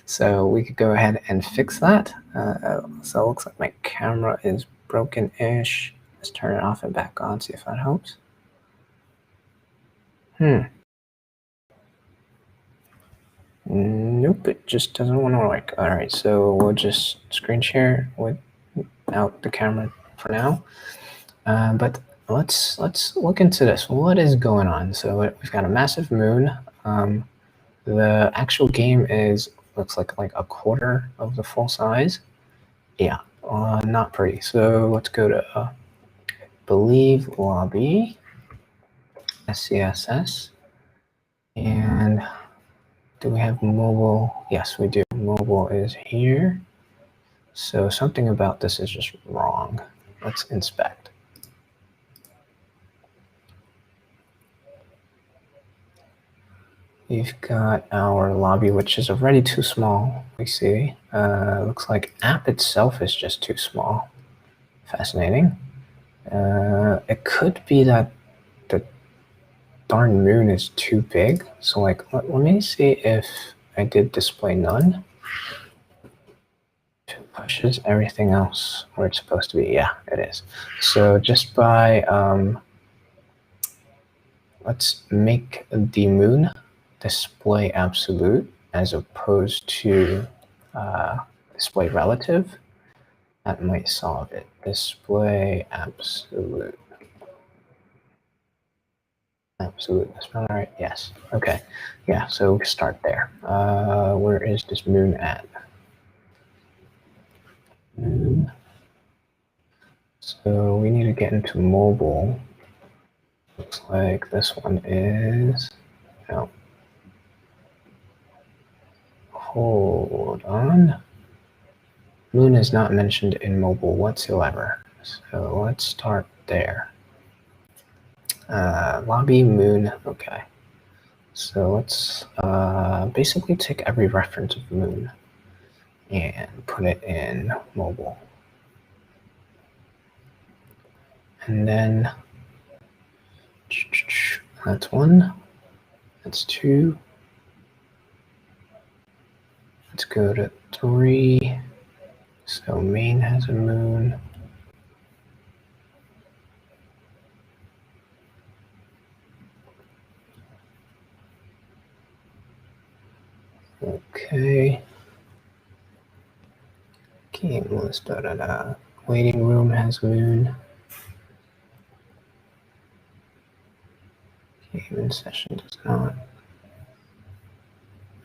So we could go ahead and fix that. So it looks like my camera is broken-ish. Let's turn it off and back on, see if that helps. Nope, it just doesn't want to work. All right, so we'll just screen share without the camera for now. But let's look into this. What is going on? So we've got a massive moon. The actual game looks like a quarter of the full size. Yeah, not pretty. So let's go to I believe lobby, CSS, and do we have mobile? Yes, we do. Mobile is here. So something about this is just wrong. Let's inspect. We've got our lobby, which is already too small, we see. Looks like app itself is just too small. Fascinating. It could be that the darn moon is too big. So let me see if I did display none. If it pushes everything else where it's supposed to be. Yeah, it is. So just by, let's make the moon display absolute as opposed to display relative. That might solve it. Display absolute. Absolute. That's not right. Yes. Okay. Yeah. So we start there. Where is this moon at? Moon. So we need to get into mobile. Looks like this one is. No. Hold on. Moon is not mentioned in mobile whatsoever. So let's start there. Lobby moon. Okay. So let's basically take every reference of moon and put it in mobile. And then that's 1. That's 2. Let's go to 3. So main has a moon. Okay. Game list, Waiting room has moon. Game in session does not.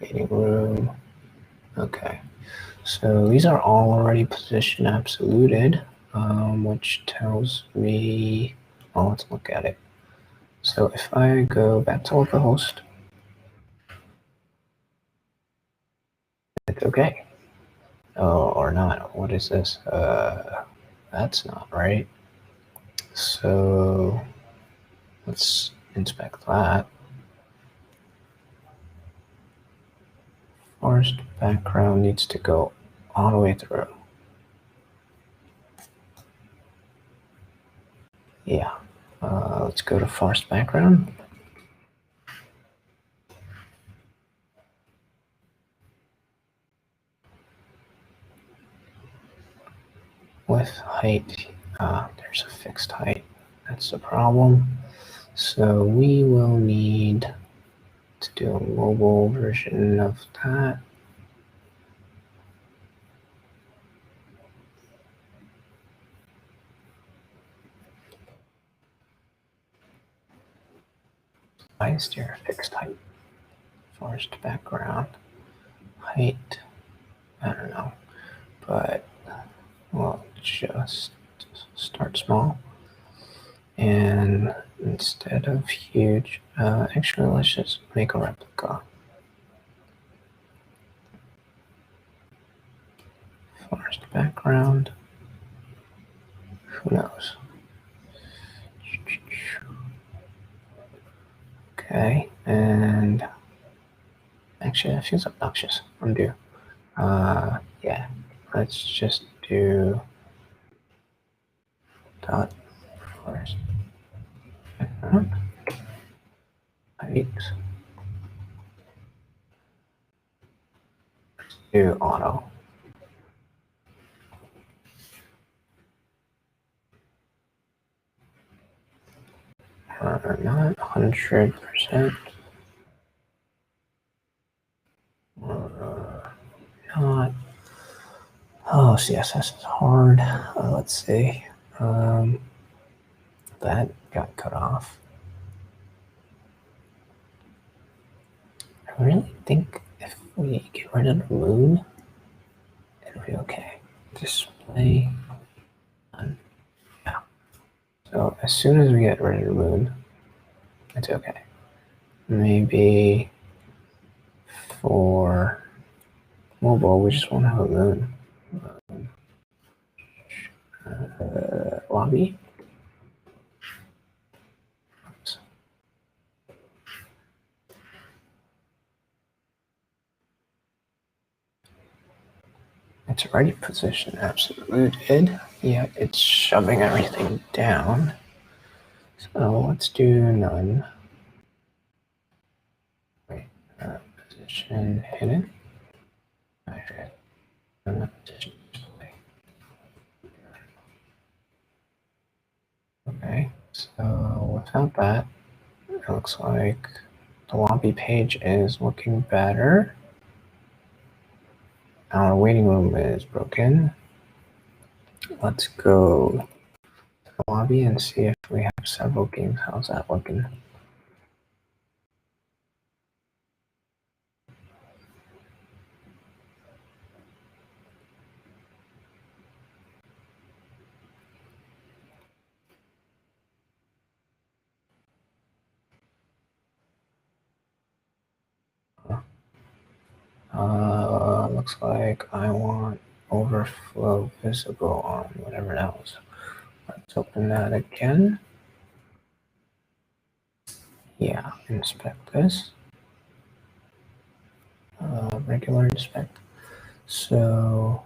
Waiting room. Okay. So these are all already position absoluted, which tells me, well, let's look at it. So if I go back to localhost, it's okay. Oh, or not. What is this? That's not right. So let's inspect that. Forced background needs to go all the way through. Yeah. Let's go to forced background. With height, there's a fixed height. That's the problem. So we will need to do a mobile version of that. Why is there a fixed height? Forced background, height, I don't know, but we'll just start small. And instead of huge, actually, let's just make a replica. Forced background, who knows? Okay, and actually that feels obnoxious. Undo. Yeah, let's just do dot forced background height do auto. Not 100%. Not. Oh, CSS is hard. Let's see. That got cut off. I really think if we get rid of the moon, it'll be okay. Display none. Yeah. So as soon as we get rid of the moon, it's okay. Maybe for mobile, we just won't have a moon. Lobby. Oops. It's already positioned absoluted, yet it's shoving everything down. So let's do none. Wait, position hidden. Okay, so without that, it looks like the lobby page is looking better. Our waiting room is broken. Let's go to the lobby and see if we have several games. How's that looking? Looks like I want overflow visible on whatever that was. Let's open that again. Yeah, inspect this. Regular inspect. So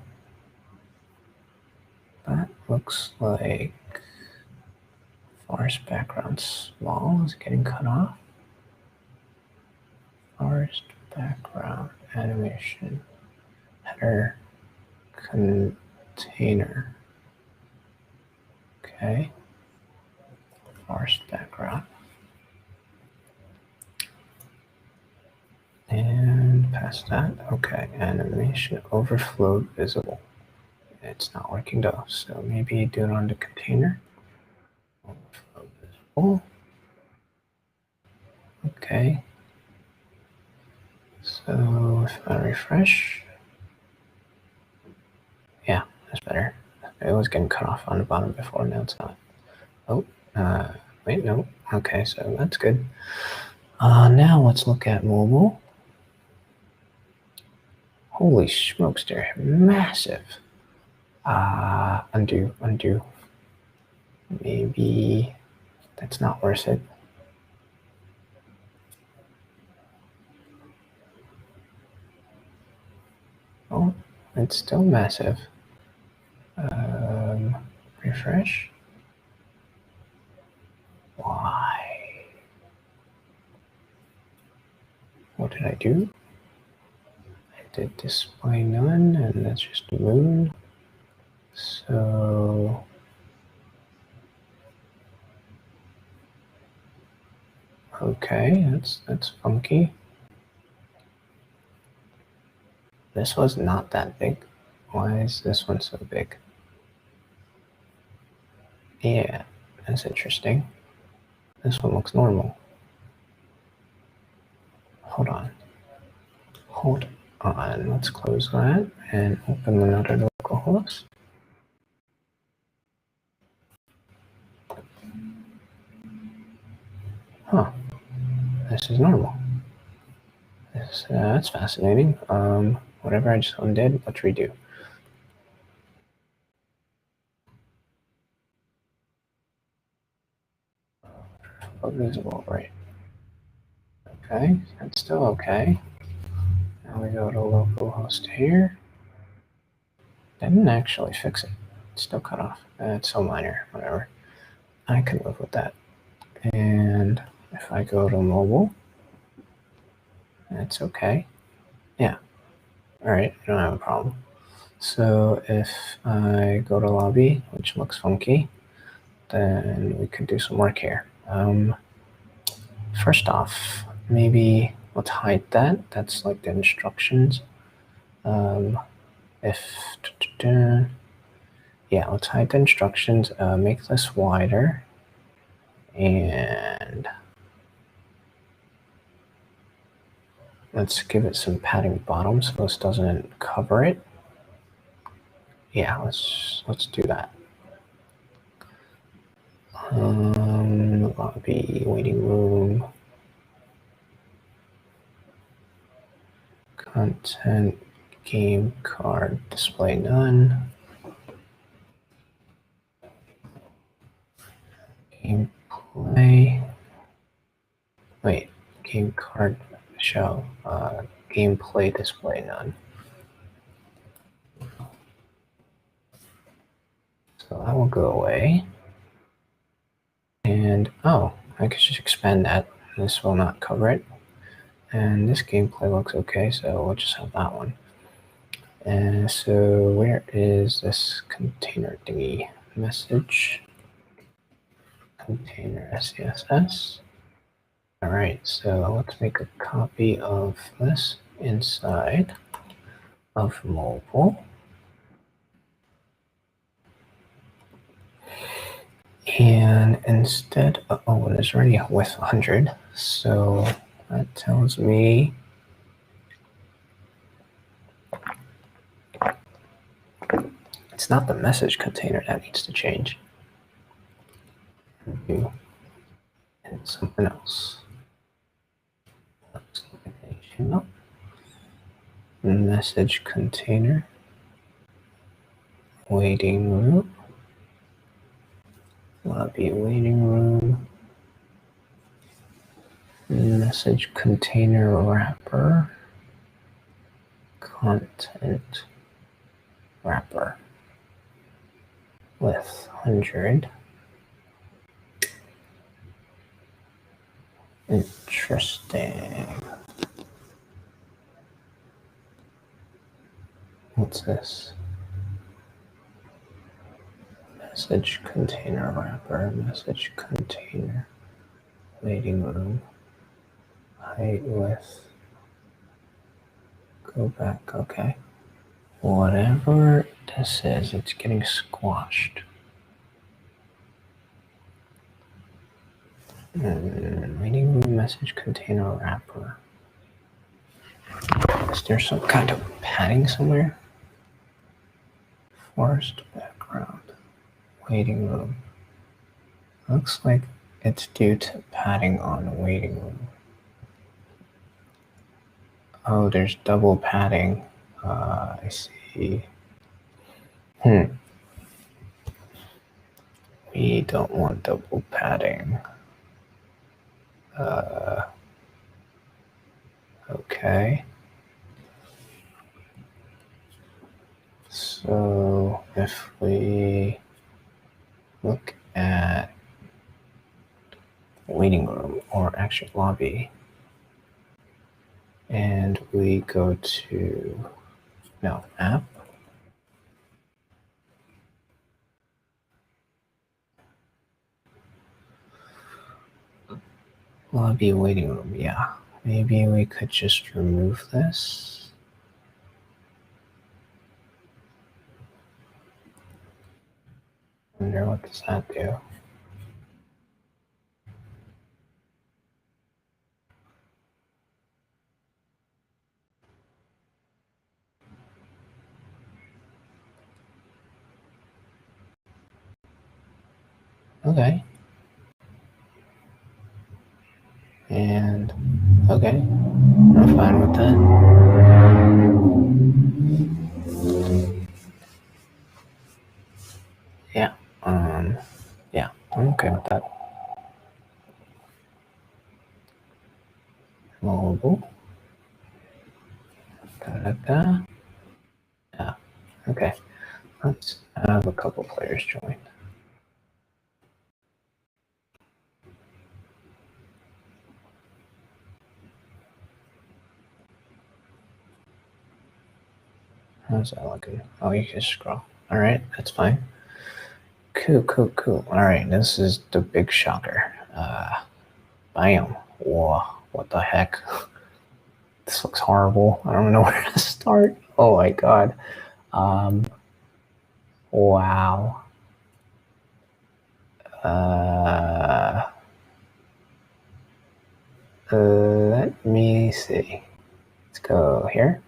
that looks like forest background small is getting cut off. Forest background animation header container. Okay. Forest background. And past that, okay, animation overflow visible. It's not working though, so maybe do it on the container. Overflow visible. Okay. So if I refresh, yeah, that's better. It was getting cut off on the bottom before, now it's not. Oh, wait, no. Okay, so that's good. Now let's look at mobile. Holy smokes, they're massive. Undo. Maybe that's not worth it. Oh, it's still massive. Refresh. Why? What did I do? I did display none, and that's just the moon. So okay, that's funky. This was not that big. Why is this one so big? Yeah, that's interesting. This one looks normal. Hold on. Let's close that and open another localhost. Huh. This is normal. That's fascinating. Whatever I just undid, let's redo. Visible, right? Okay, that's still okay. Now we go to localhost here. That didn't actually fix it. It's still cut off. It's so minor, whatever. I can live with that. And if I go to mobile, that's okay. Yeah. All right, I don't have a problem. So if I go to lobby, which looks funky, then we could do some work here. First off, maybe let's hide that. That's like the instructions. If yeah, let's hide the instructions. Make this wider, and let's give it some padding bottom so this doesn't cover it. Yeah, let's do that. Lobby, waiting room, content, game card, display none, gameplay. Wait, game card show, gameplay display none. So that will go away. And oh, I could just expand that. This will not cover it. And this gameplay looks okay, so we'll just have that one. And so where is this container thingy? Message, container CSS. All right, so let's make a copy of this inside of mobile. And instead of, oh, there's already a with 100. So that tells me it's not the message container that needs to change. And something else. Message container. Waiting room. Lobby waiting room. Message container wrapper. Content wrapper with 100. Interesting. What's this? Message container wrapper, message container, waiting room, height, width, go back, okay. Whatever this is, it's getting squashed. Waiting room, message container wrapper. Is there some kind of padding somewhere? Forced background, waiting room. Looks like it's due to padding on waiting room. Oh, there's double padding. I see. We don't want double padding. Okay. So if we look at waiting room, or actually lobby, and we go to, no, app. Lobby waiting room, yeah. Maybe we could just remove this. I wonder what does that do? Okay. And okay, I'm fine with that. Yeah. Yeah, I'm okay with that. Mobile. Da-da-da. Yeah. Okay. Let's have a couple players join. How's that looking? Oh, you can scroll. All right, that's fine. Cool, cool, cool. All right, this is the big shocker. Bam. Whoa, what the heck? This looks horrible. I don't know where to start. Oh my god. Wow. Let me see. Let's go here.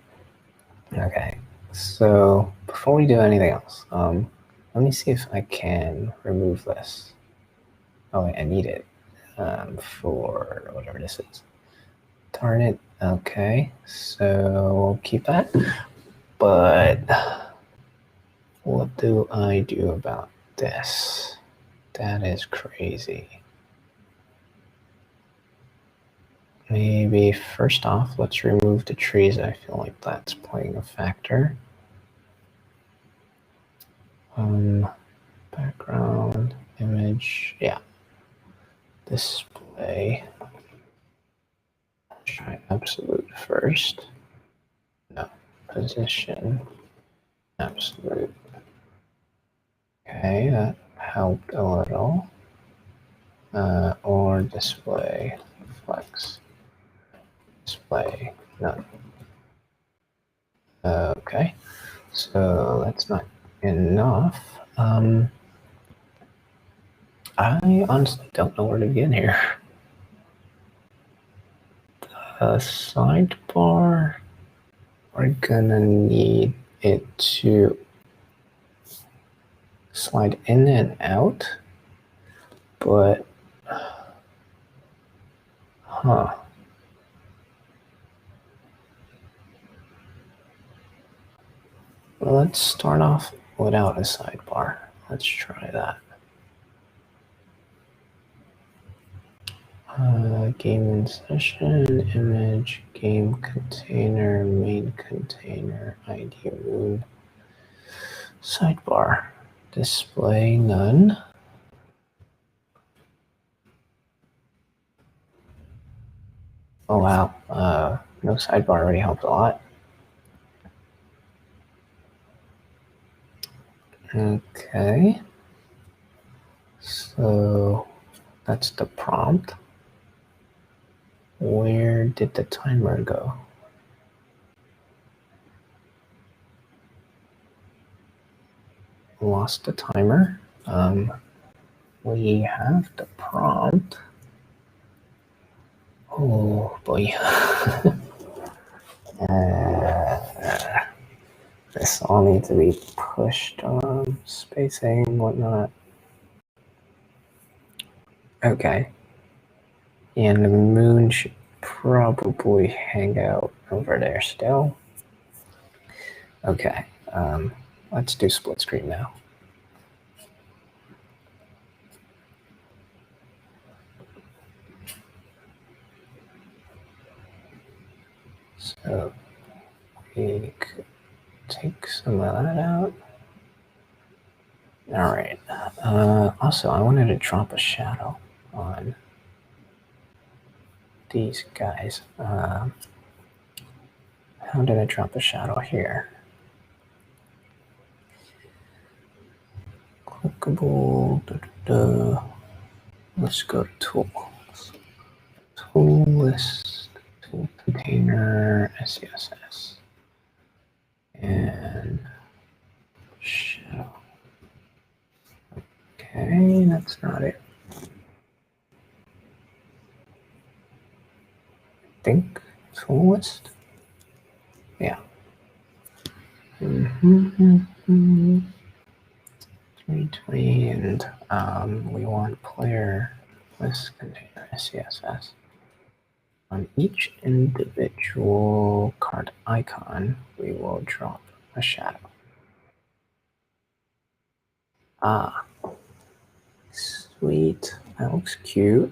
Okay. So before we do anything else, let me see if I can remove this. Oh, wait, I need it for whatever this is. Darn it. Okay, so we'll keep that. But what do I do about this? That is crazy. Maybe first off, let's remove the trees. I feel like that's playing a factor. Background, image, yeah. Display. Try absolute first. No. Position. Absolute. Okay, that helped a little. Or display flex. Display none. Okay, so that's not enough. I honestly don't know where to begin here. The sidebar, we're gonna need it to slide in and out, but well, let's start off without a sidebar. Let's try that. Game in session, image, game container, main container, ID moon, sidebar, display none. Oh wow, no sidebar already helped a lot. Okay, so that's the prompt. Where did the timer go? Lost the timer. We have the prompt. Oh boy. This all needs to be pushed on spacing, whatnot. Okay. And the moon should probably hang out over there still. Okay. Let's do split screen now. So we could take some of that out. All right. Also, I wanted to drop a shadow on these guys. How did I drop a shadow here? Clickable. Let's go to tools. Tool list, tool container, CSS, and shadow. Okay, that's not it. I think tool list. Yeah. 320, and we want player list container CSS. On each individual card icon, we will drop a shadow. Ah, sweet. That looks cute.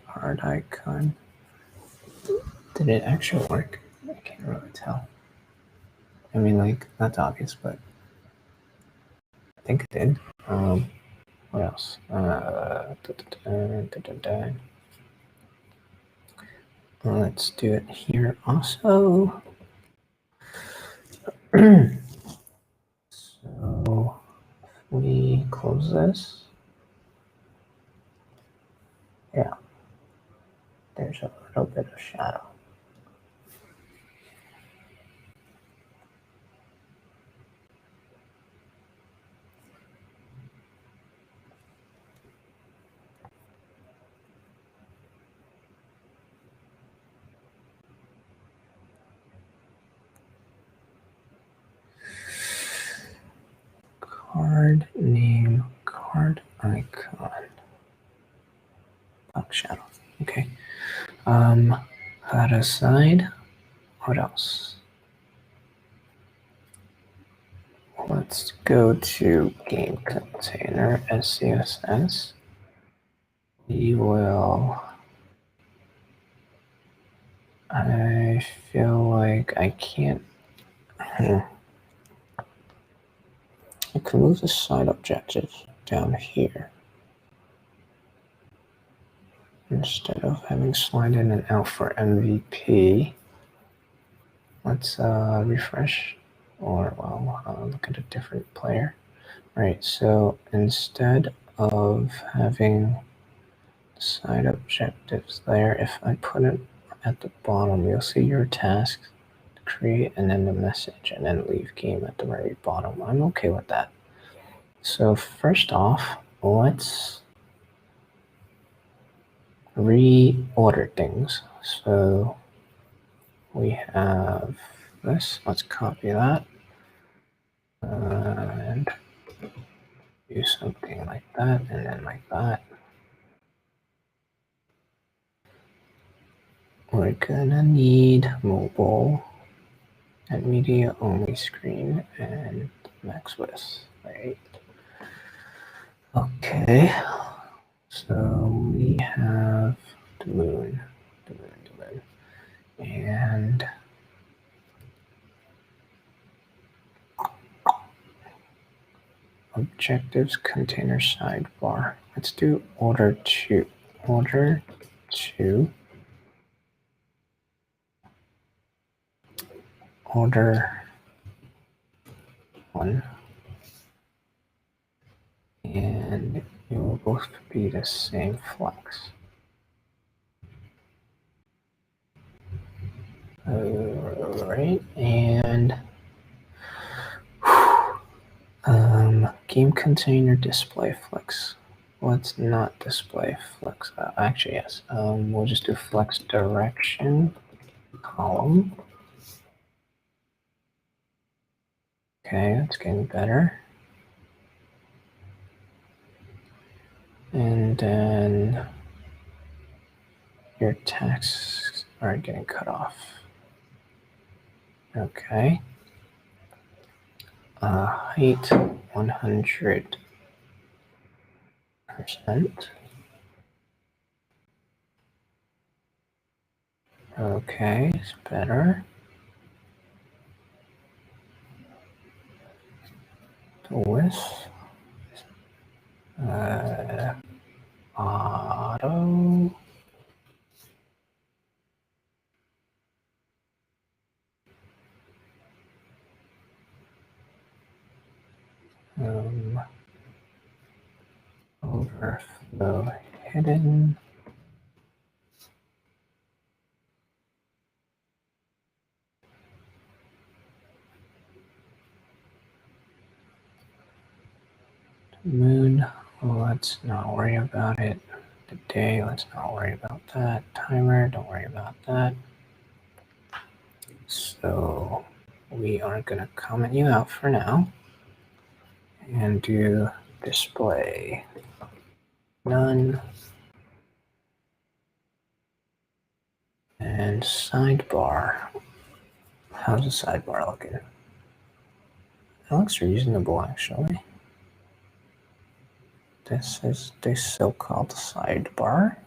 Card icon. Did it actually work? I can't really tell. I mean, like, that's obvious, but I think it did. What else? Let's do it here also. So if we close this, yeah, there's a little bit of shadow. Card name, card icon, shadow. Okay. That aside, what else? Let's go to game container as CSS. We will. I feel like I can't. I can move the side objective down here instead of having slide in and out for MVP. Let's refresh, or well, look at a different player. Right, so instead of having side objectives there, if I put it at the bottom, you'll see your tasks, create and then the message, and then leave game at the very bottom. I'm okay with that. So first off, let's reorder things. So we have this, let's copy that and do something like that and then like that. We're gonna need mobile and media only screen and max width, right? Okay, so we have the moon, and objectives container sidebar. Let's do order to, order one, and it will both be the same flex. Alright, and game container display flex. Let's not display flex. Actually, yes. We'll just do flex direction column. Okay, that's getting better. And then your texts are getting cut off. Okay. Height 100%. Okay, it's better. The width. Auto. Overflow hidden. Moon, let's not worry about it. The day, let's not worry about that. Timer, don't worry about that. So we are gonna comment you out for now and do display none and sidebar. How's the sidebar looking? It looks reasonable actually. This is the so-called sidebar.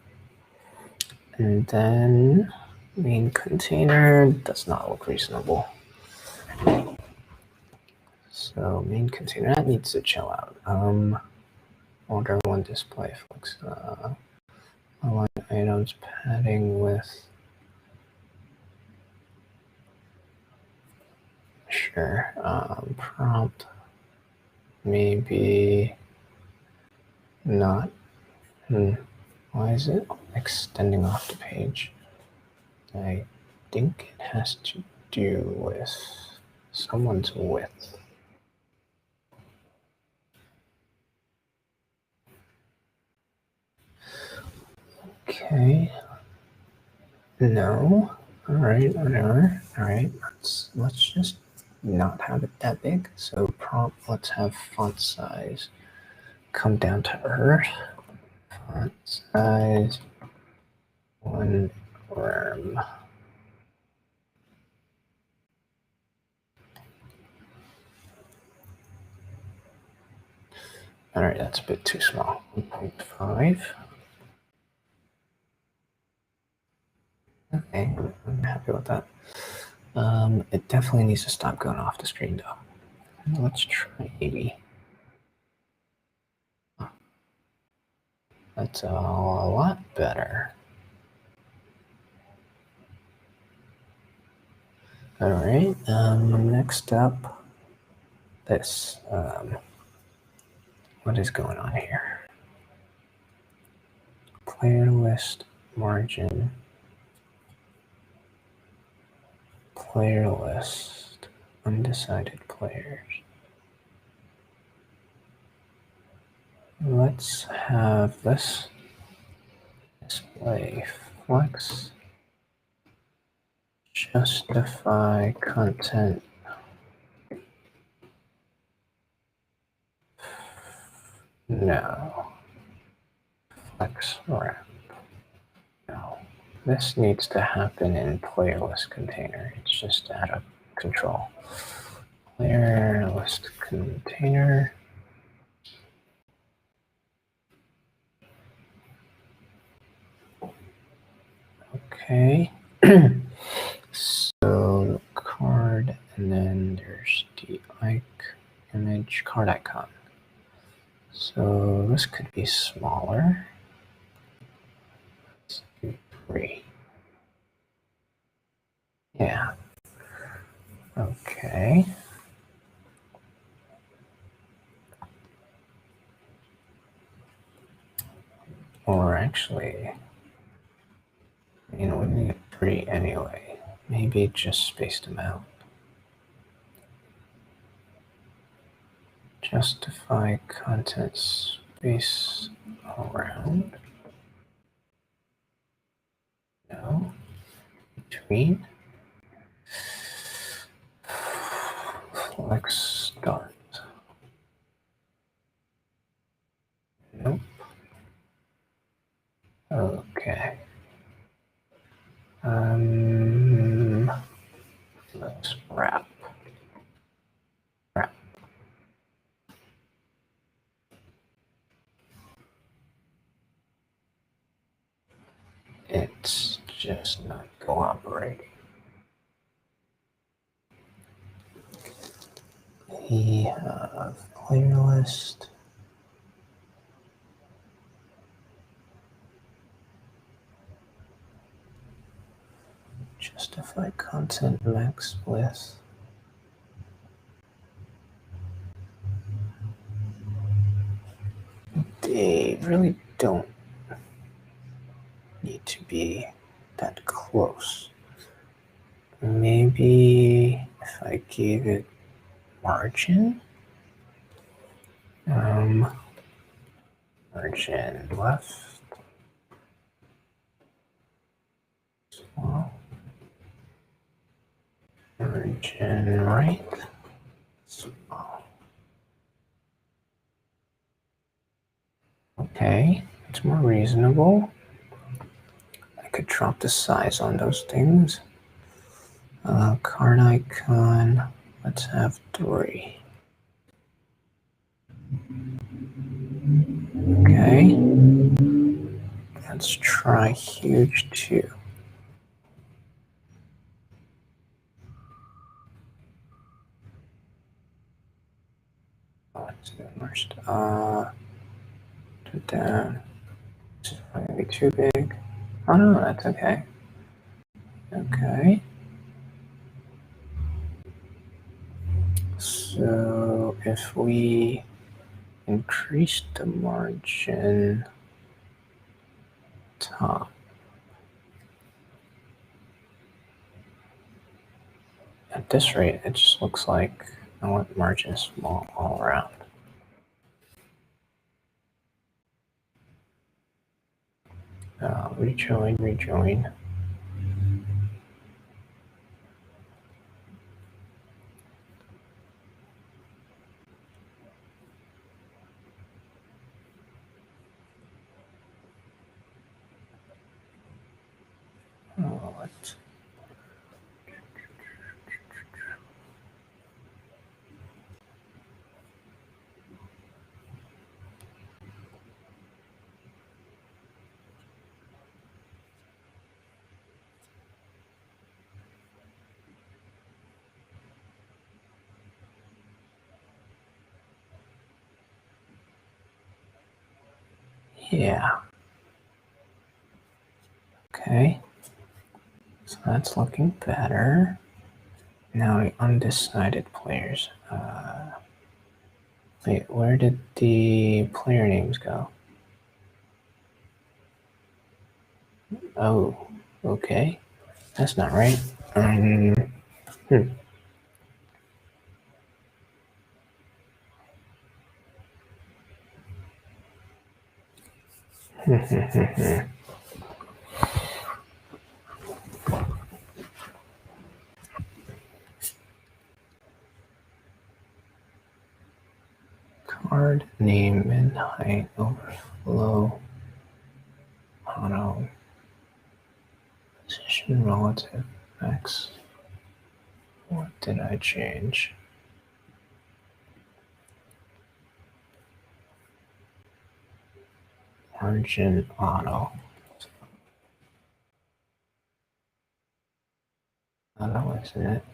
And then main container does not look reasonable. So main container, that needs to chill out. Order one display flex. Align items padding with. here. Prompt, maybe not. Why is it extending off the page? I think it has to do with someone's width. Okay. No. All right, whatever. All right, let's just not have it that big. So prompt, let's have font size come down to earth. Font size 1 rem. All right, that's a bit too small. 1.5. Okay, I'm happy with that. It definitely needs to stop going off the screen though. Let's try 80. That's a lot better. All right, next up, this. What is going on here? Player list margin. Player list, undecided players. Let's have this display flex, justify content. No. Flex wrap. No. This needs to happen in player list container. It's just out of control. Player list container. Okay. So card, and then there's the image card icon. So this could be smaller. Let's do 3. Yeah. Okay. Or actually, we need 3 anyway. Maybe just space them out. Justify content space around. No. Between. Flex start. Nope. Okay. Let's wrap. It's just not cooperating. We have player list. Justify content max width. They really don't need to be that close. Maybe if I gave it margin, margin left, small, margin right, small. Okay, it's more reasonable. I could drop the size on those things. Card icon, let's have 3. Okay. Let's try huge 2. Let's do merged. Put down. This is probably gonna be too big. Oh no, that's okay. Okay. So if we increase the margin top, at this rate, it just looks like I want margin small all around. Rejoin. What? Yeah. Okay. So that's looking better. Now the undecided players. Wait, where did the player names go? Oh, okay. That's not right. Card name and height overflow auto position relative max. What did I change? Margin auto. That wasn't it.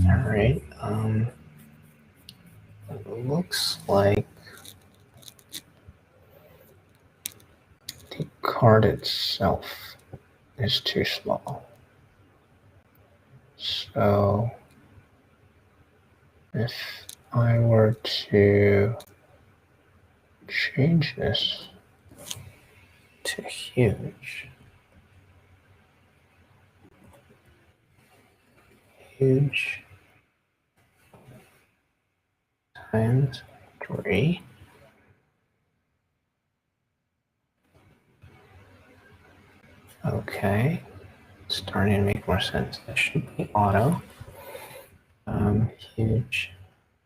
All right. It looks like the card itself is too small. So if I were to change this to huge times 3. Okay, starting to make more sense. That should be auto. Huge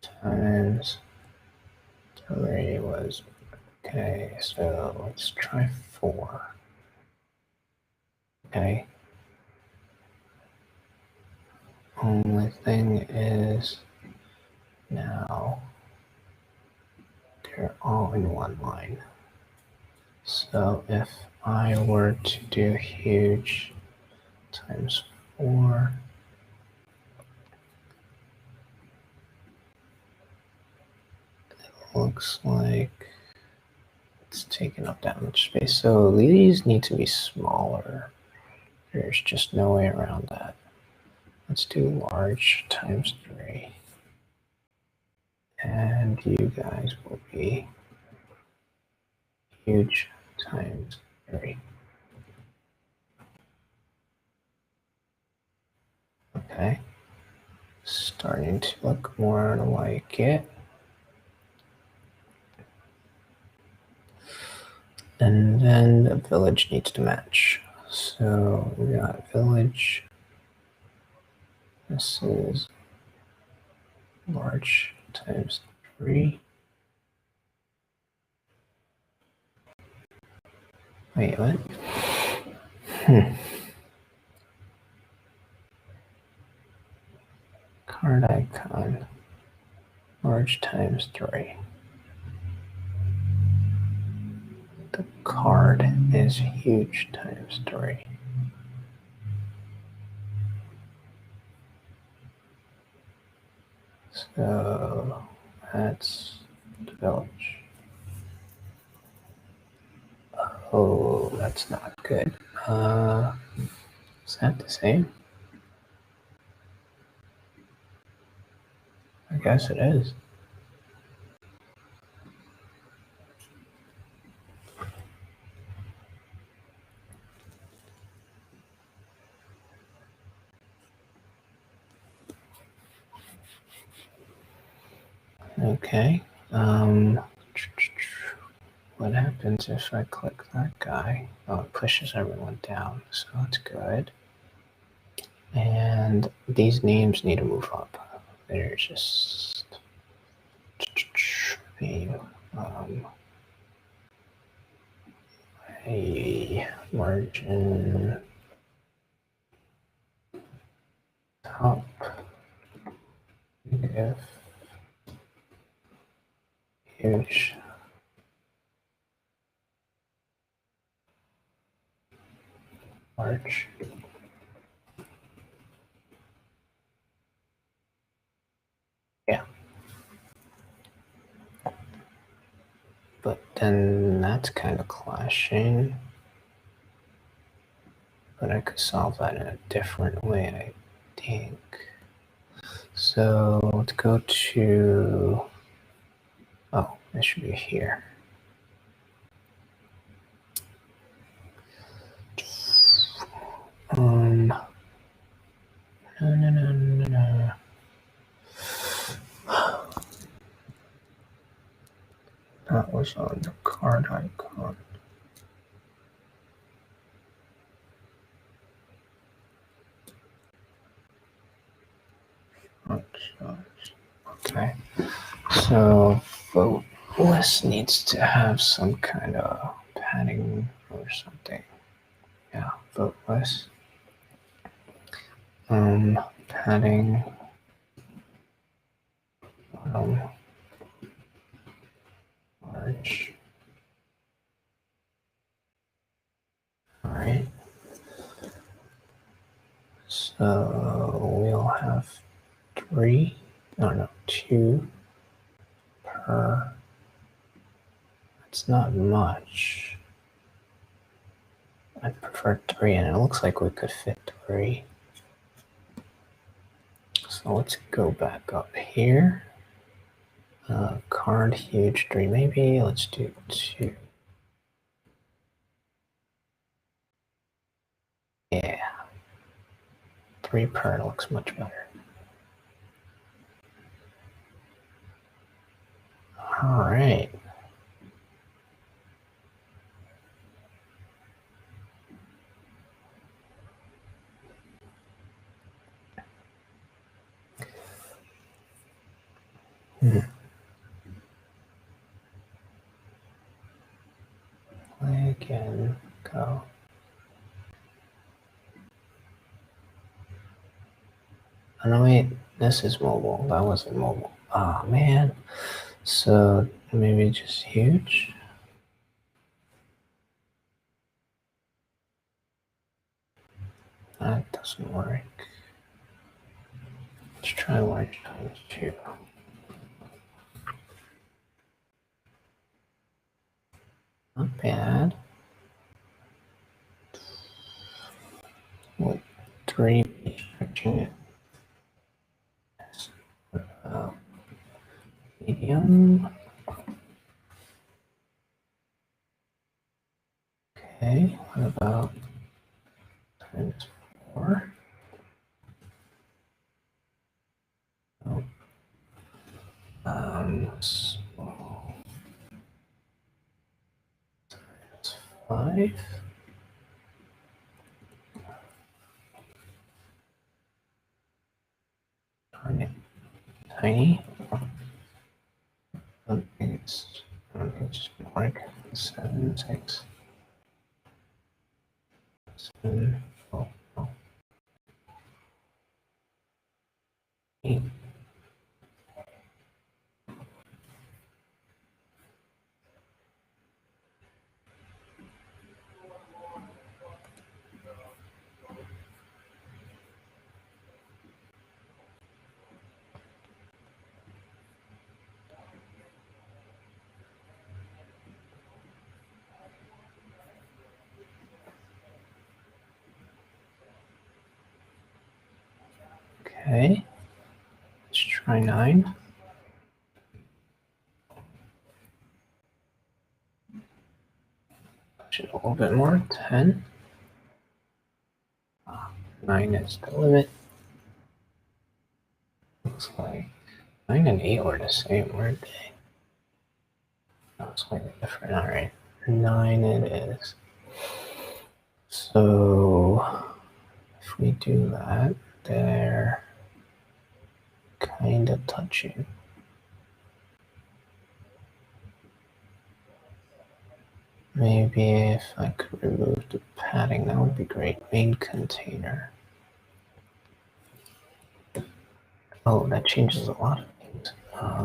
times 3 was okay. So let's try 4. Okay. Only thing is now they're all in one line. So if I were to do huge times 4, it looks like it's taking up that much space. So these need to be smaller. There's just no way around that. Let's do large times 3. And you guys will be huge times 3. Okay. Starting to look more like it. And then the village needs to match. So we got village. This is large times 3. Wait, what? card icon, large times 3. The card is huge times 3. So that's the village. Oh, that's not good. Is that the same? I guess it is. Okay. What happens if I click that guy? Oh, it pushes everyone down, so that's good. And these names need to move up. They're just a margin top if huge large. Yeah. But then that's kind of clashing. But I could solve that in a different way, I think. So let's go to, oh, it should be here. No. That was on the card icon. Okay. So vote list needs to have some kind of padding or something. Yeah, vote list. Padding. Large. All right. So we'll have 2 per. It's not much. I prefer 3, and it looks like we could fit 3. So let's go back up here. Card huge 3, maybe. Let's do 2. Yeah. 3 per looks much better. All right. Play again. Go. Oh, no, wait. This is mobile. That wasn't mobile. Oh, man. So maybe just huge. That doesn't work. Let's try large times 2. Not bad. What 3 stretching it? Medium. Okay, what about times 4? Oh. Small. Times 5. Tiny. I think it's just like 7, 6. 7, 8. Okay, let's try 9. Push it a little bit more, 10. 9 is the limit. Looks like 9 and 8 were the same, weren't they? No, slightly different. All right, 9 it is. So if we do that, they're kind of touching. Maybe if I could remove the padding, that would be great. Main container. Oh, that changes a lot of things.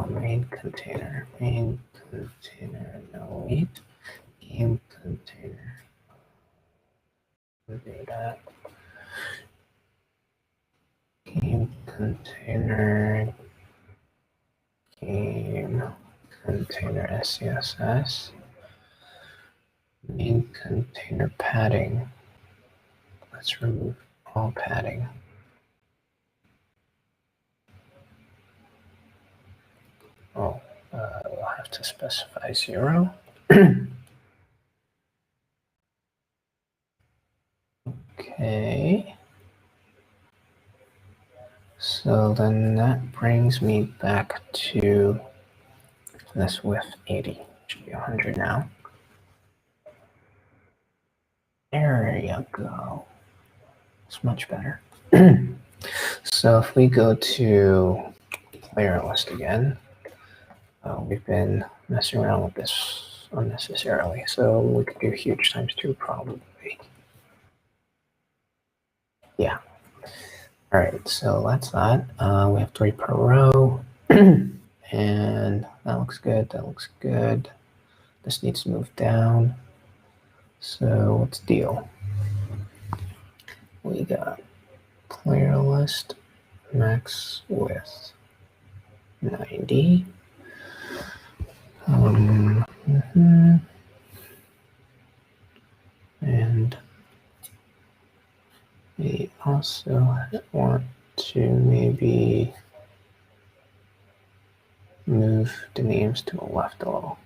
Main container, no wait. Game container. Do that. Game container, game container CSS. Main container padding. Let's remove all padding. Oh, we'll have to specify 0. Okay. So then that brings me back to this width 80. Should be 100 now. There you go. It's much better. So if we go to player list again, we've been messing around with this unnecessarily. So we could do huge times 2 probably. Yeah. All right, so that's that. We have 3 per row. And that looks good. That looks good. This needs to move down. So what's the deal? We got player list max width 90. And we also want to maybe move the names to the left a little.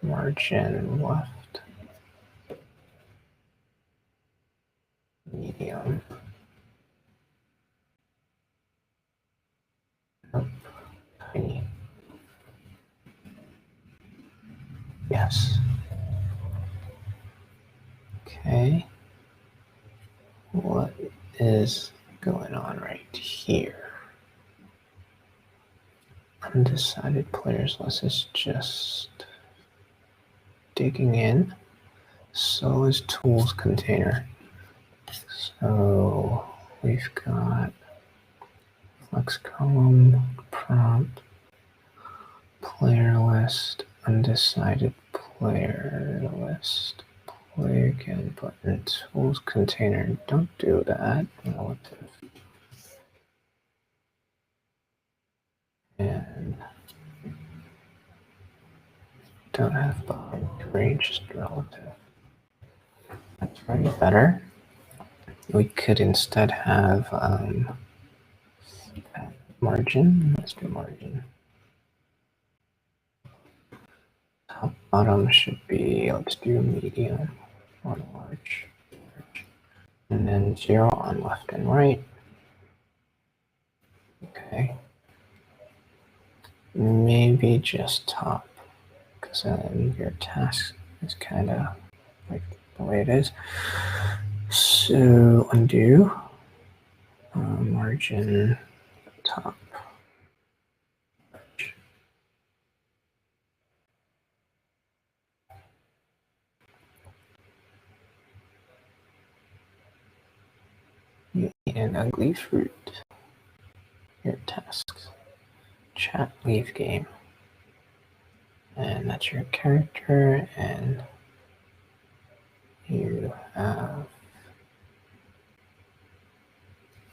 Margin left. Medium. Up. Tiny. Yes. Okay. What is going on right here? Undecided players list is just digging in. So is tools container. So we've got flex column, prompt, player list, undecided player list, play again button, tools container. Don't do that. Relative. And don't have bottom range, just relative. That's very better. We could instead have margin. Let's do margin. Top bottom should be, let's do medium or large. And then 0 on left and right. Okay. Maybe just top, because then your task is kind of like the way it is. So undo, margin top. You eat an ugly fruit. Your tasks. Chat leave game. And that's your character, and you have,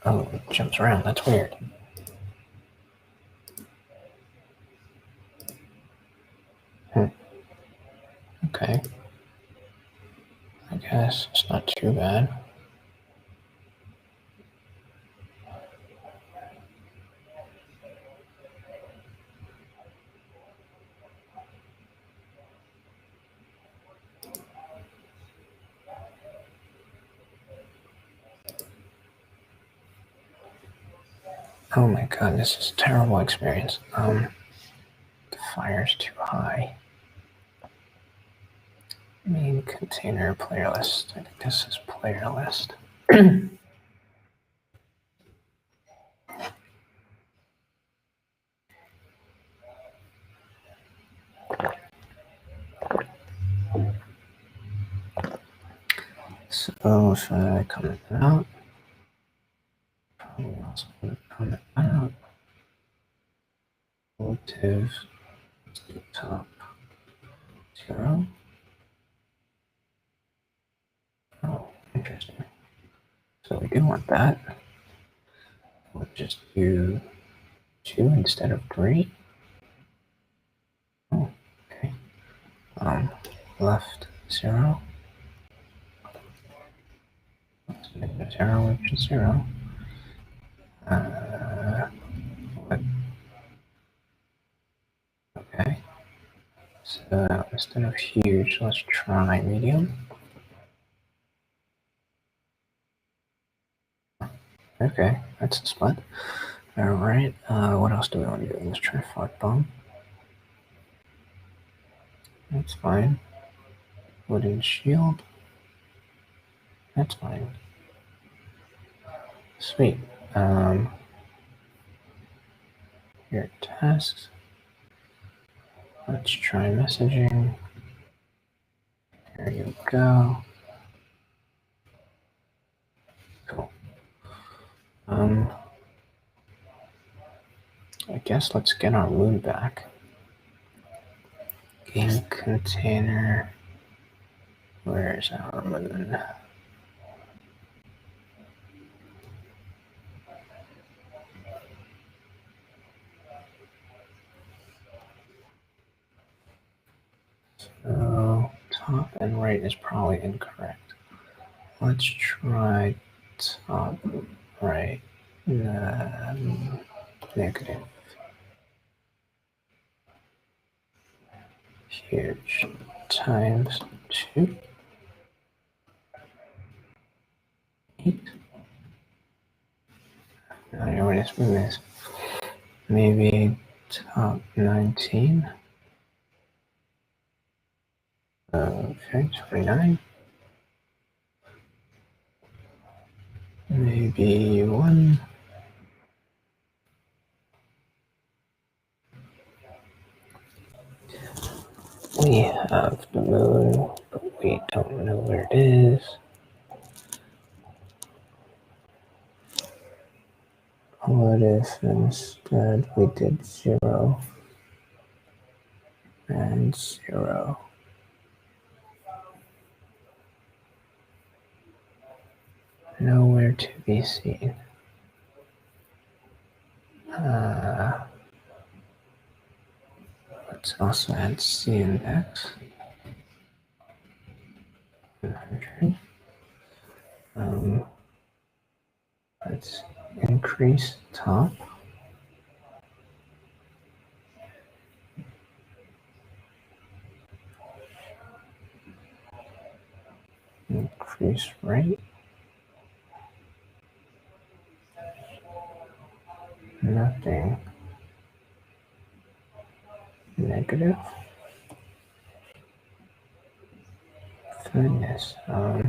oh, it jumps around, that's weird. Okay. I guess it's not too bad. Oh my god, this is a terrible experience. The fire's too high. Main container player list. I think this is player list. So should I comment that out? Probably also comment out. Relative top 0. Oh, interesting. So we do want that. We'll just do 2 instead of 3. Oh, okay. Left 0. Negative 0, which is 0. What? Okay. So instead of huge, let's try medium. Okay, that's a spot. All right. What else do we want to do? Let's try fog bomb. That's fine. Wooden shield. That's fine. Sweet. Here tasks. Let's try messaging. There you go. Cool. I guess let's get our moon back. Game container. Where's our moon? So top and right is probably incorrect. Let's try top right. Negative. Huge times 2. 8. I don't know what this moon is. Maybe top 19. Okay, 29. Maybe 1. We have the moon, but we don't know where it is. What if instead we did 0 and 0? Nowhere to be seen. Let's also add C index. 100. Let's increase top. Increase right. Nothing. Negative. Goodness. I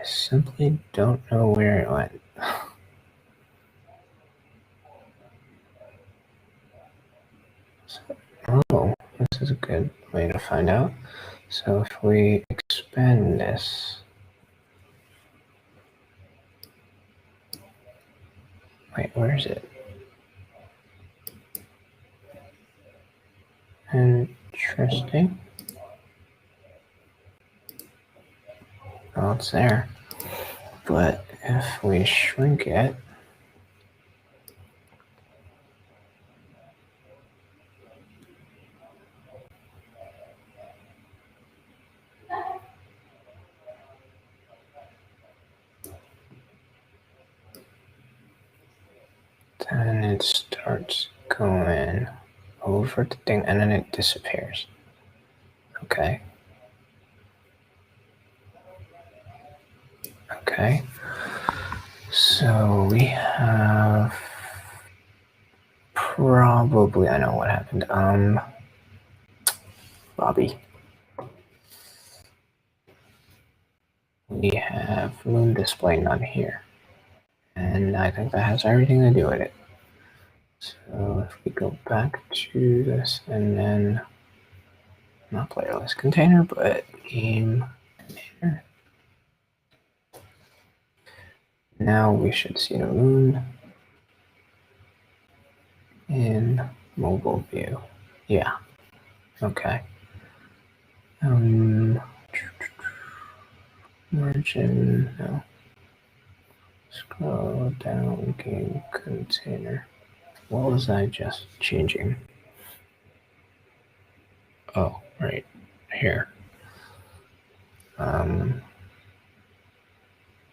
simply don't know where it went. Oh, this is a good way to find out. So if we expand this, wait, where is it? Interesting. Oh, it's there. But if we shrink it, then it starts going over over the thing, and then it disappears. Okay. Okay. So we have probably, I know what happened. Bobby. We have moon display none here. And I think that has everything to do with it. So if we go back to this and then not playerless container, but game container. Now we should see the moon in mobile view. Yeah. Okay. Margin, no. Scroll down, game container. What was I just changing? Oh, right here.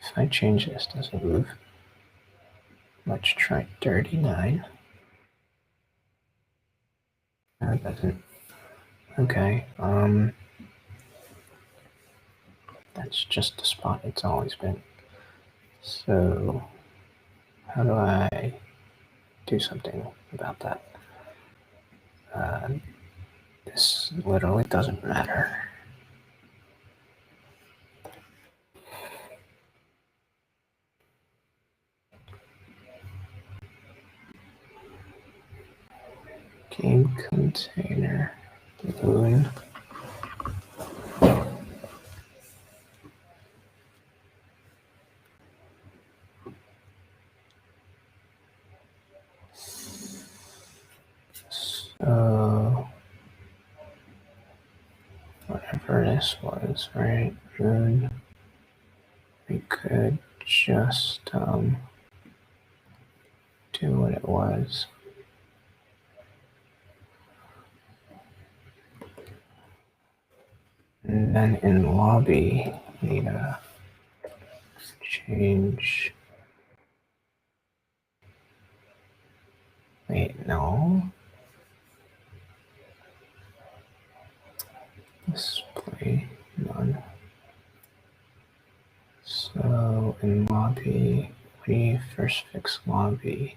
If I change this, does it move? Let's try 39. No, it doesn't. Okay. That's just the spot it's always been. So how do I do something about that? This literally doesn't matter. Game container moon. So whatever this was, right? Moon. We could just do what it was. And then in lobby, need to change. Wait, no. Display none. So in lobby, we first fix lobby.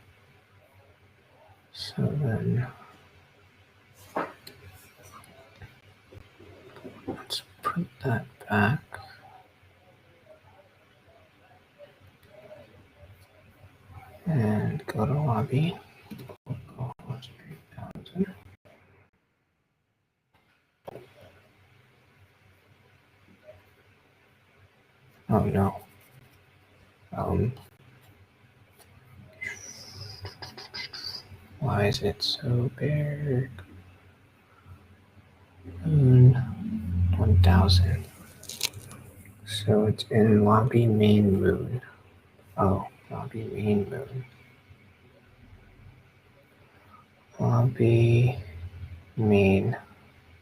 So then let's put that back. And go to lobby. Oh, 3,000. Oh no. Why is it so big? 1,000. So it's in lobby main moon. Oh, lobby main moon. Lobby main.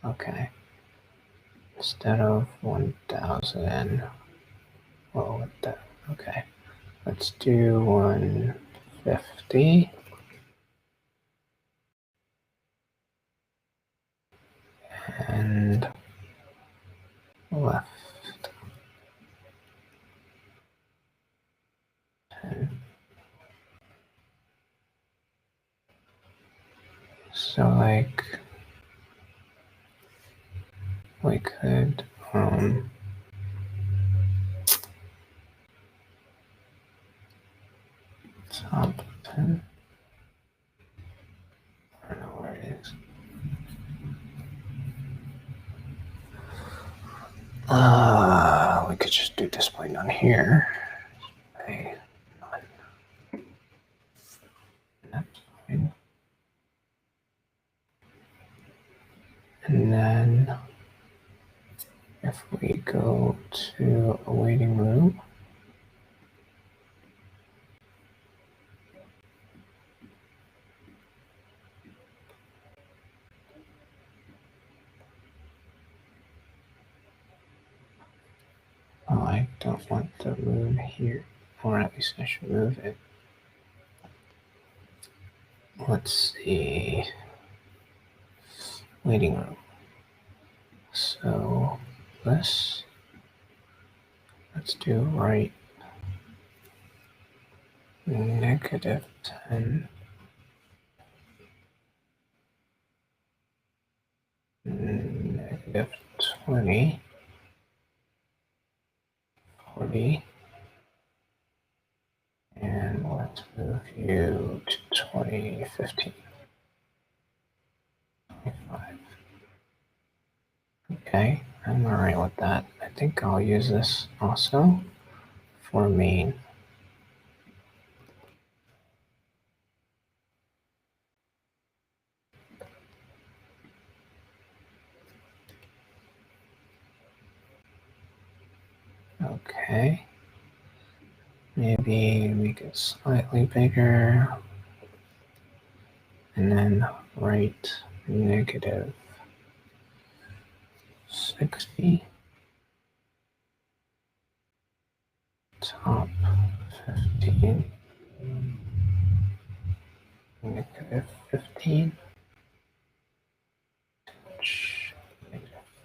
Okay. Instead of 1,000. Well, what the? Okay. Let's do 150. And left. 10. So like we could top 10. I don't know where it is. We could just do display none here. Display none. That's fine. And then if we go to a waiting room, oh, I don't want the moon here, or at least I should move it. Let's see. waiting room. So let's do right -10, -20, 40, and let's move you to 2015, 25. Okay, I'm all right with that. I think I'll use this also for main. Okay, maybe make it slightly bigger, and then write -60, top 15, -15,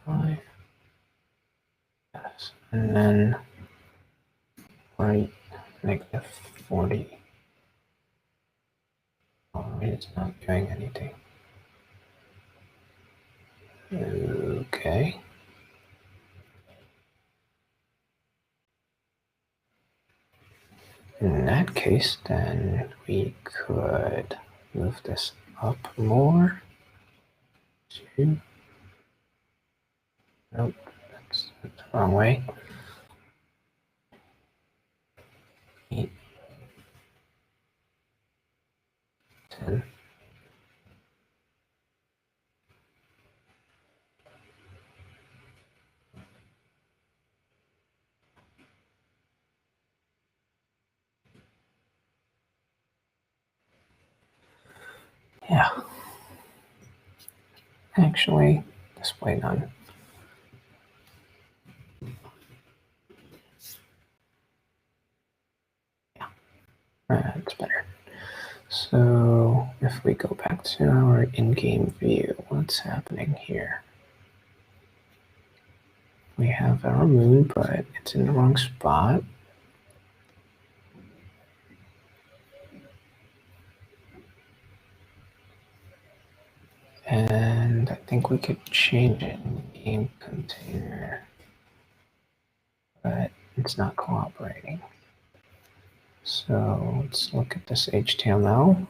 -5, yes, and then write -40. Alright, it's not doing anything. Okay. In that case, then we could move this up more to, nope, that's the wrong way. 8, 10. Yeah. Actually, display none. Yeah, that's better. So if we go back to our in-game view, what's happening here? We have our moon, but it's in the wrong spot. And I think we could change it in the game container, but it's not cooperating. So let's look at this HTML.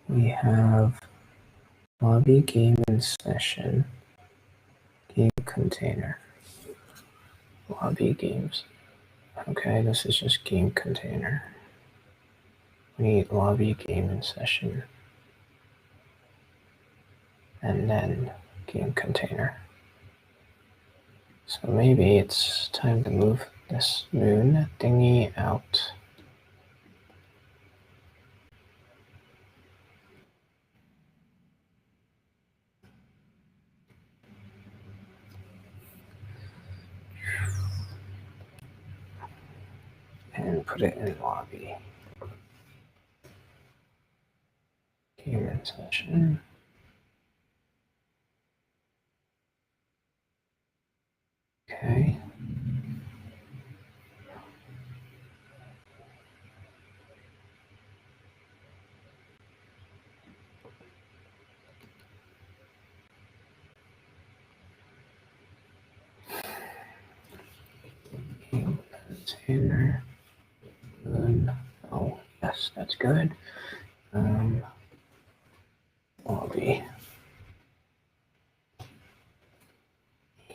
We have lobby game in session, game container, lobby games. Okay, this is just game container. We need lobby game in session, and then game container. So maybe it's time to move this moon thingy out. And put it in lobby. Game in session. Okay. Game container. Good. Oh, yes, that's good. Lobby.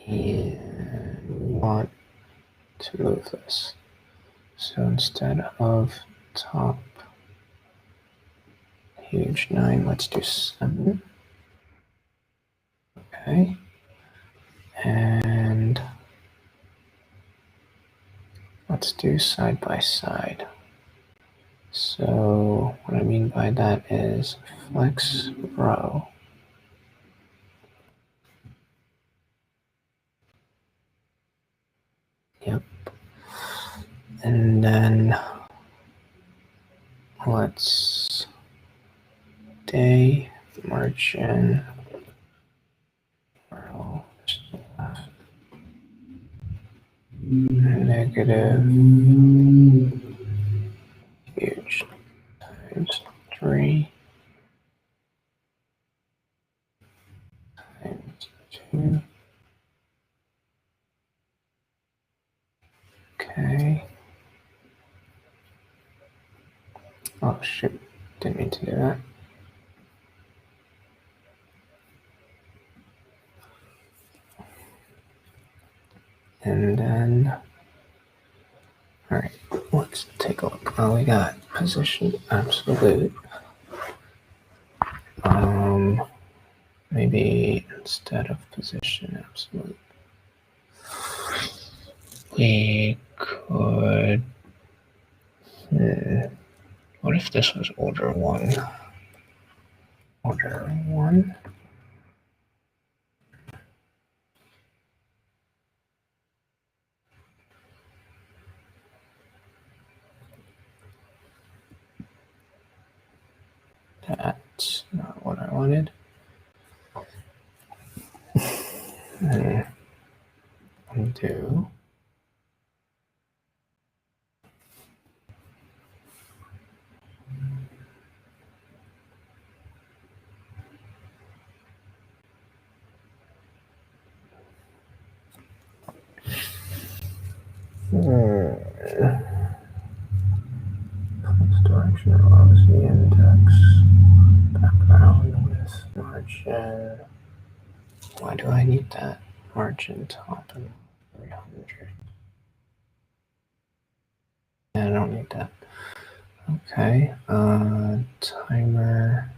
And we want to move this. So instead of top huge 9, let's do 7. Okay. And let's do side by side. So what I mean by that is flex row. Yep. And then let's day margin negative huge times 3 times 2. Okay. Oh, shoot. Didn't mean to do that. And then, all right, let's take a look. Oh, we got position absolute. Maybe instead of position absolute, we could, what if this was order 1? Order 1. That's not what I wanted. Undo. Direction allows the index background with margin. Why do I need that margin top and 300? I don't need that. Okay. Timer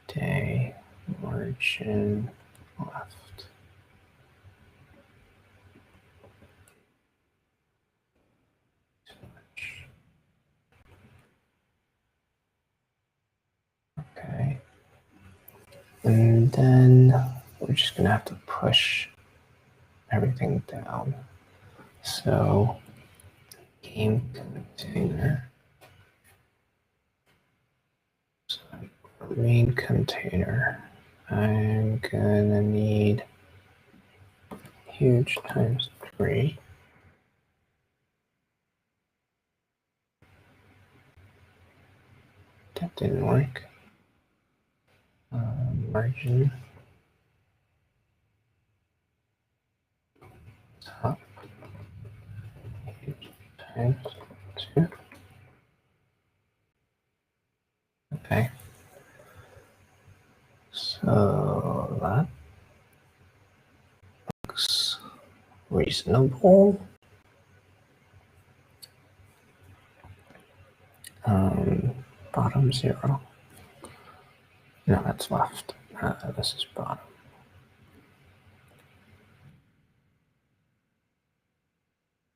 day margin left. Okay. And then we're just gonna have to push everything down. So game container. So main container. I'm gonna need huge times 3. That didn't work. Margin top huge times 2. Okay. So that looks reasonable. Bottom 0. No, that's left. This is bottom.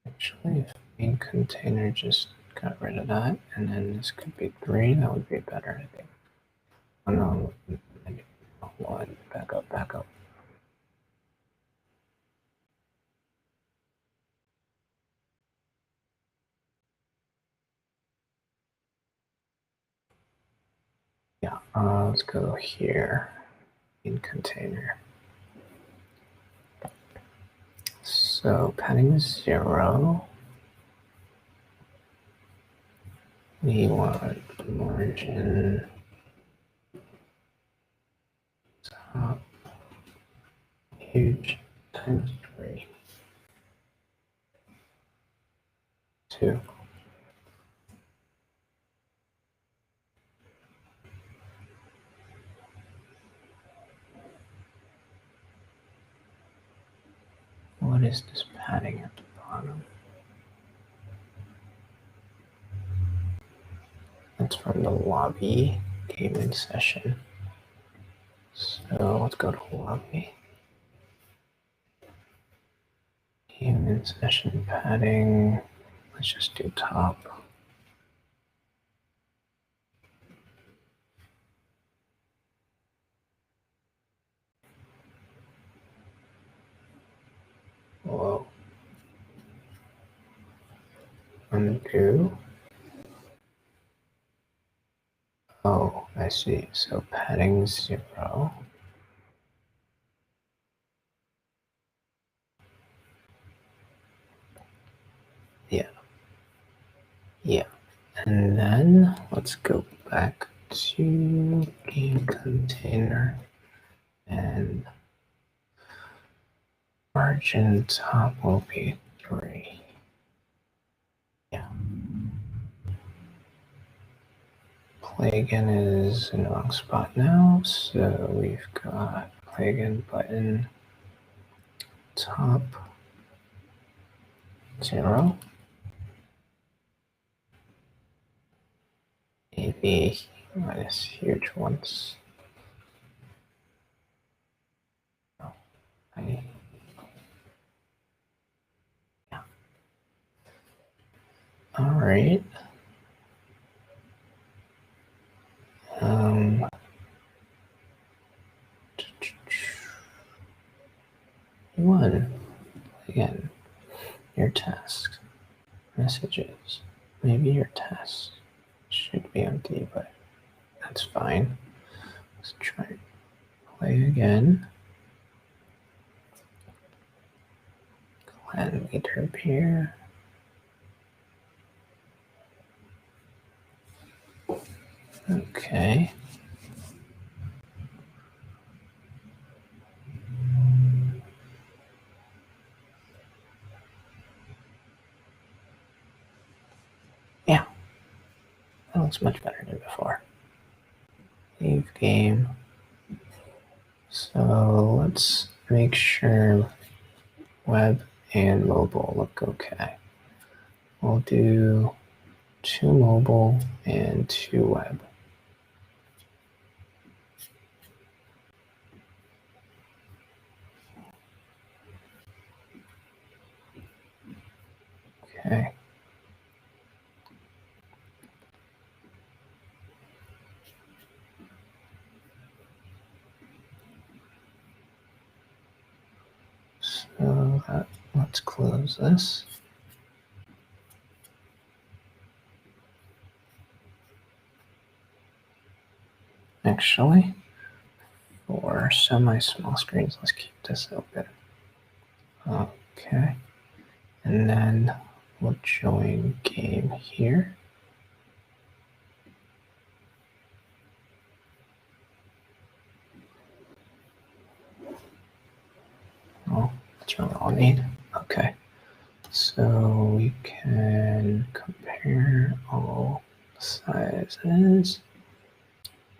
Actually, if main container just got rid of that, and then this could be 3, that would be better, I think. Oh no, 1, back up, back up. Yeah, let's go here in container. So padding is 0. We want margin top huge times 3. 2. What is this padding at the bottom? That's from the lobby gaming session. So let's go to lobby. Gaming session padding. Let's just do top. Whoa. Undo. Oh, I see. So padding 0. Yeah, Yeah, and then let's go back to game container and margin top will be 3. Yeah. Play again is in the wrong spot now, so we've got play again button top 0. Maybe minus huge ones. Oh, yeah. All right. One again. Your tasks, messages. Maybe your tasks should be empty, but that's fine. Let's try play again. Clan leader appear. Okay. Yeah, that looks much better than before. Leave game. So let's make sure web and mobile look okay. We'll do 2 mobile and 2 web. Okay. So let's close this. Actually, for semi-small screens, let's keep this open. Okay. And then we'll join game here. Oh, that's really all I need. Okay. So we can compare all sizes.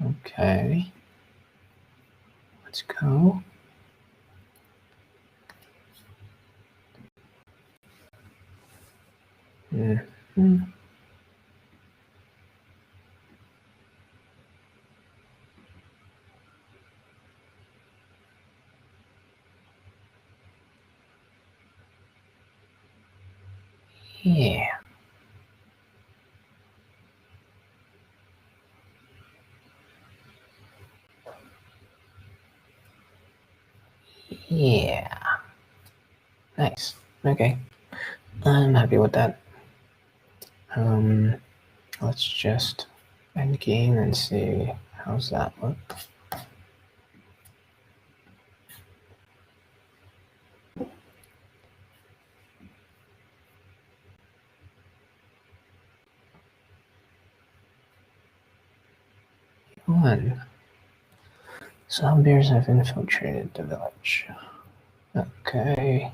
Okay. Let's go. Mm-hmm. Yeah. Yeah. Nice. Okay. I'm happy with that. Let's just end game and see how's that look. One. Zombears have infiltrated the village. Okay.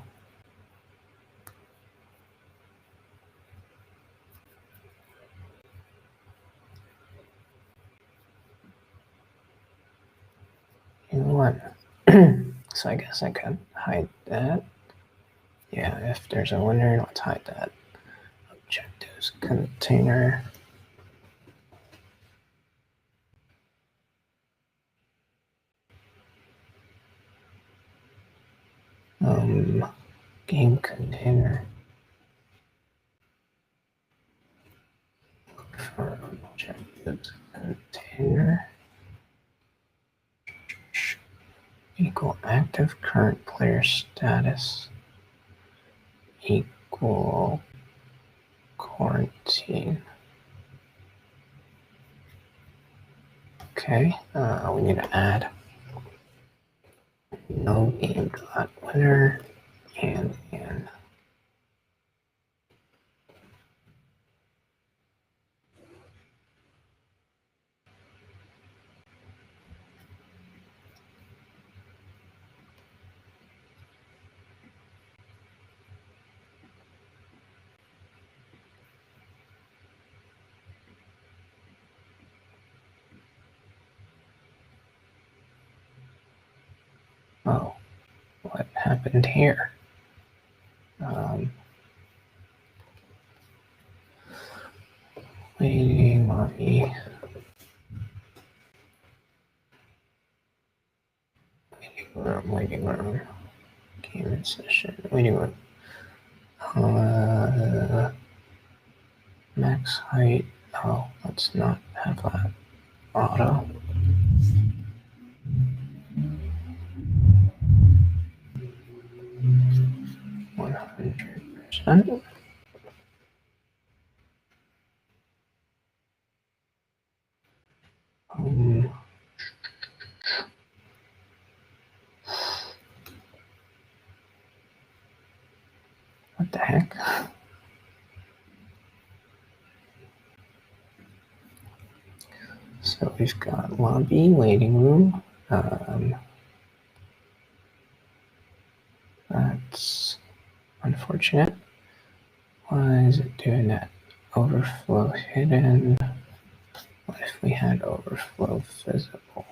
One. So I guess I could hide that. Yeah, if there's a winner, let's hide that. Objectives container. Game container. For objectives container. Equal active current player status. Equal quarantine. Okay, we need to add no game dot winner and Oh, what happened here? Waiting lobby. Waiting room. Game session. Waiting room. Max height. Oh, let's not have that. Auto. 100%. What the heck? So we've got lobby, waiting room. That's unfortunate. Why is it doing that? Overflow hidden. What if we had overflow visible?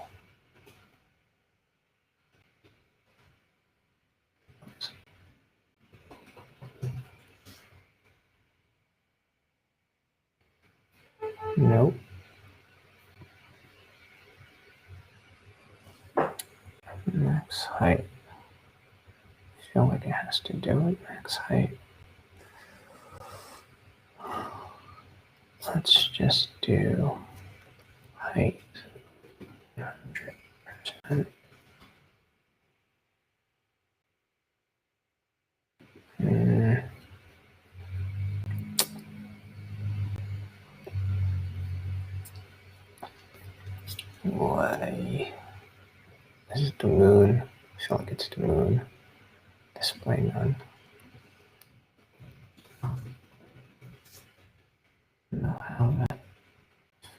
Nope. Max height. I feel like it has to do it. Max height. Let's just do height 100%. Why? This is the moon. I feel like it's the moon. Display none. Know how that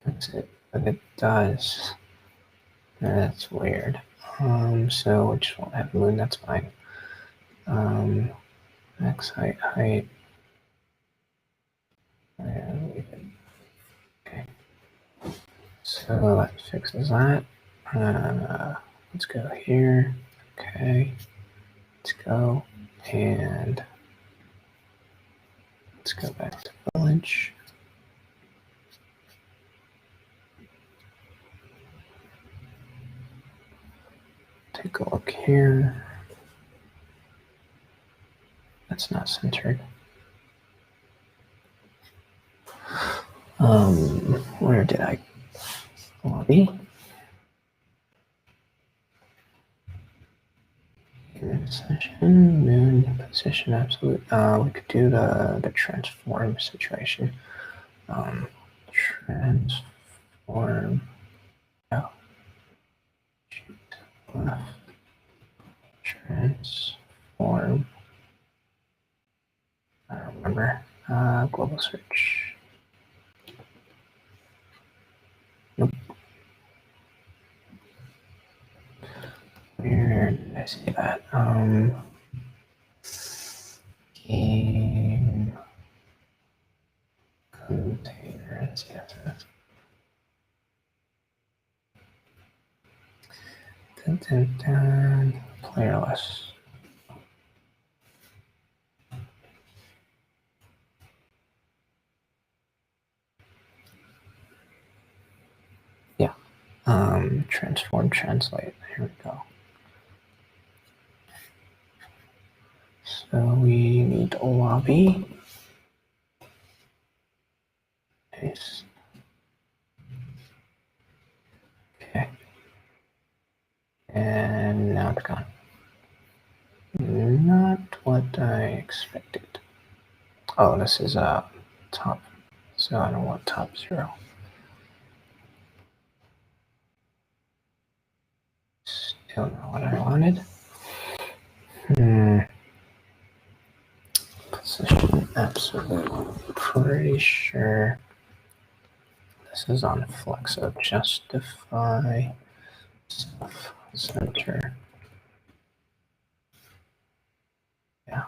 fix it, but it does. That's weird. So we just won't have moon. That's fine. Max height. Okay. So that fixes that. Let's go here. Okay. Let's go and let's go back to village. Take a look here. That's not centered. Where did I lobby? Session, moon, position, absolute. We could do the transform situation. Transform. Oh. Shoot. Left. Transform. I don't remember. Global search. Nope. Where did I see that? Game container CSS. Player list. Yeah. Transform, translate. Here we go. So we need a lobby. Nice. Okay. And now it's gone. Not what I expected. Oh, this is top. So I don't want top 0. Still not what I wanted. Position absolute. Pretty sure this is on flex. So justify stuff center. Yeah.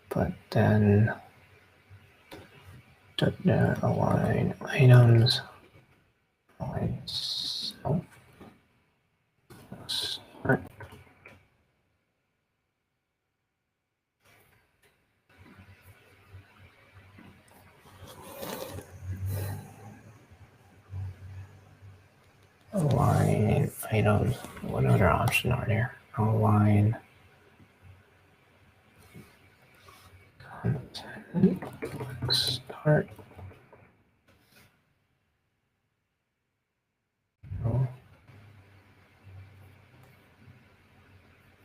But then align items, align self. Align items. What other option are there? Align content. Start.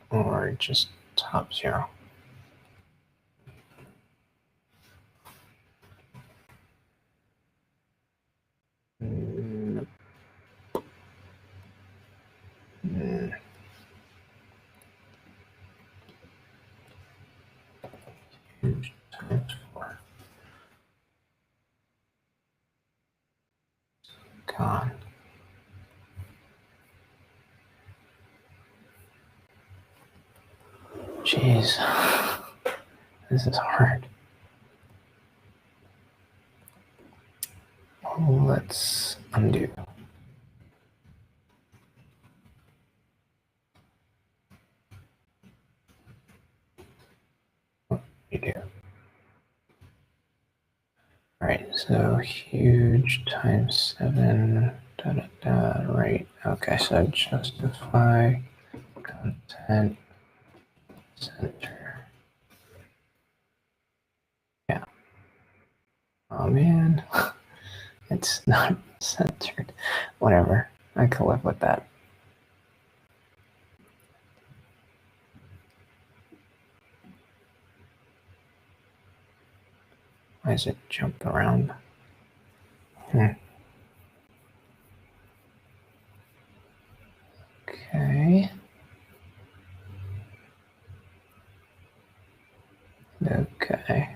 Or just top 0. Times 4. Gone. Jeez. This is hard. Let's undo. Redo. All right, so huge times 7, right. Okay, so justify content center. Yeah. Oh man, it's not centered. Whatever, I can live with that. Why is it jumping around? Okay. Okay.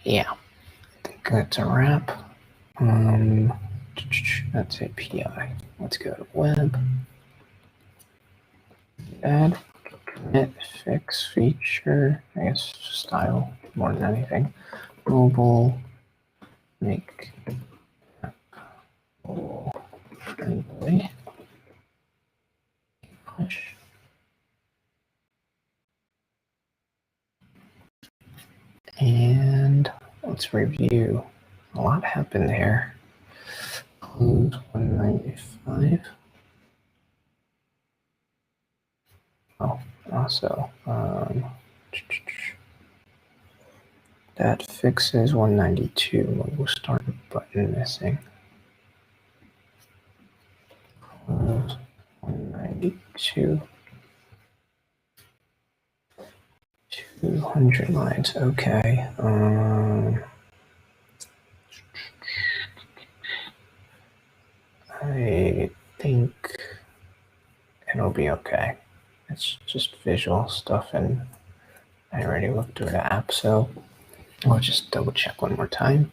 Yeah, I think that's a wrap. That's API. Let's go to web. Add, commit, fix, feature, I guess style more than anything. Mobile, make mobile friendly. Push. And let's review. A lot happened here. Close 195. Oh, also, that fixes 192. We'll start a button missing. Close 192. 200 lines. Okay. I think it'll be okay. It's just visual stuff, and I already looked through the app, so I'll just double check one more time.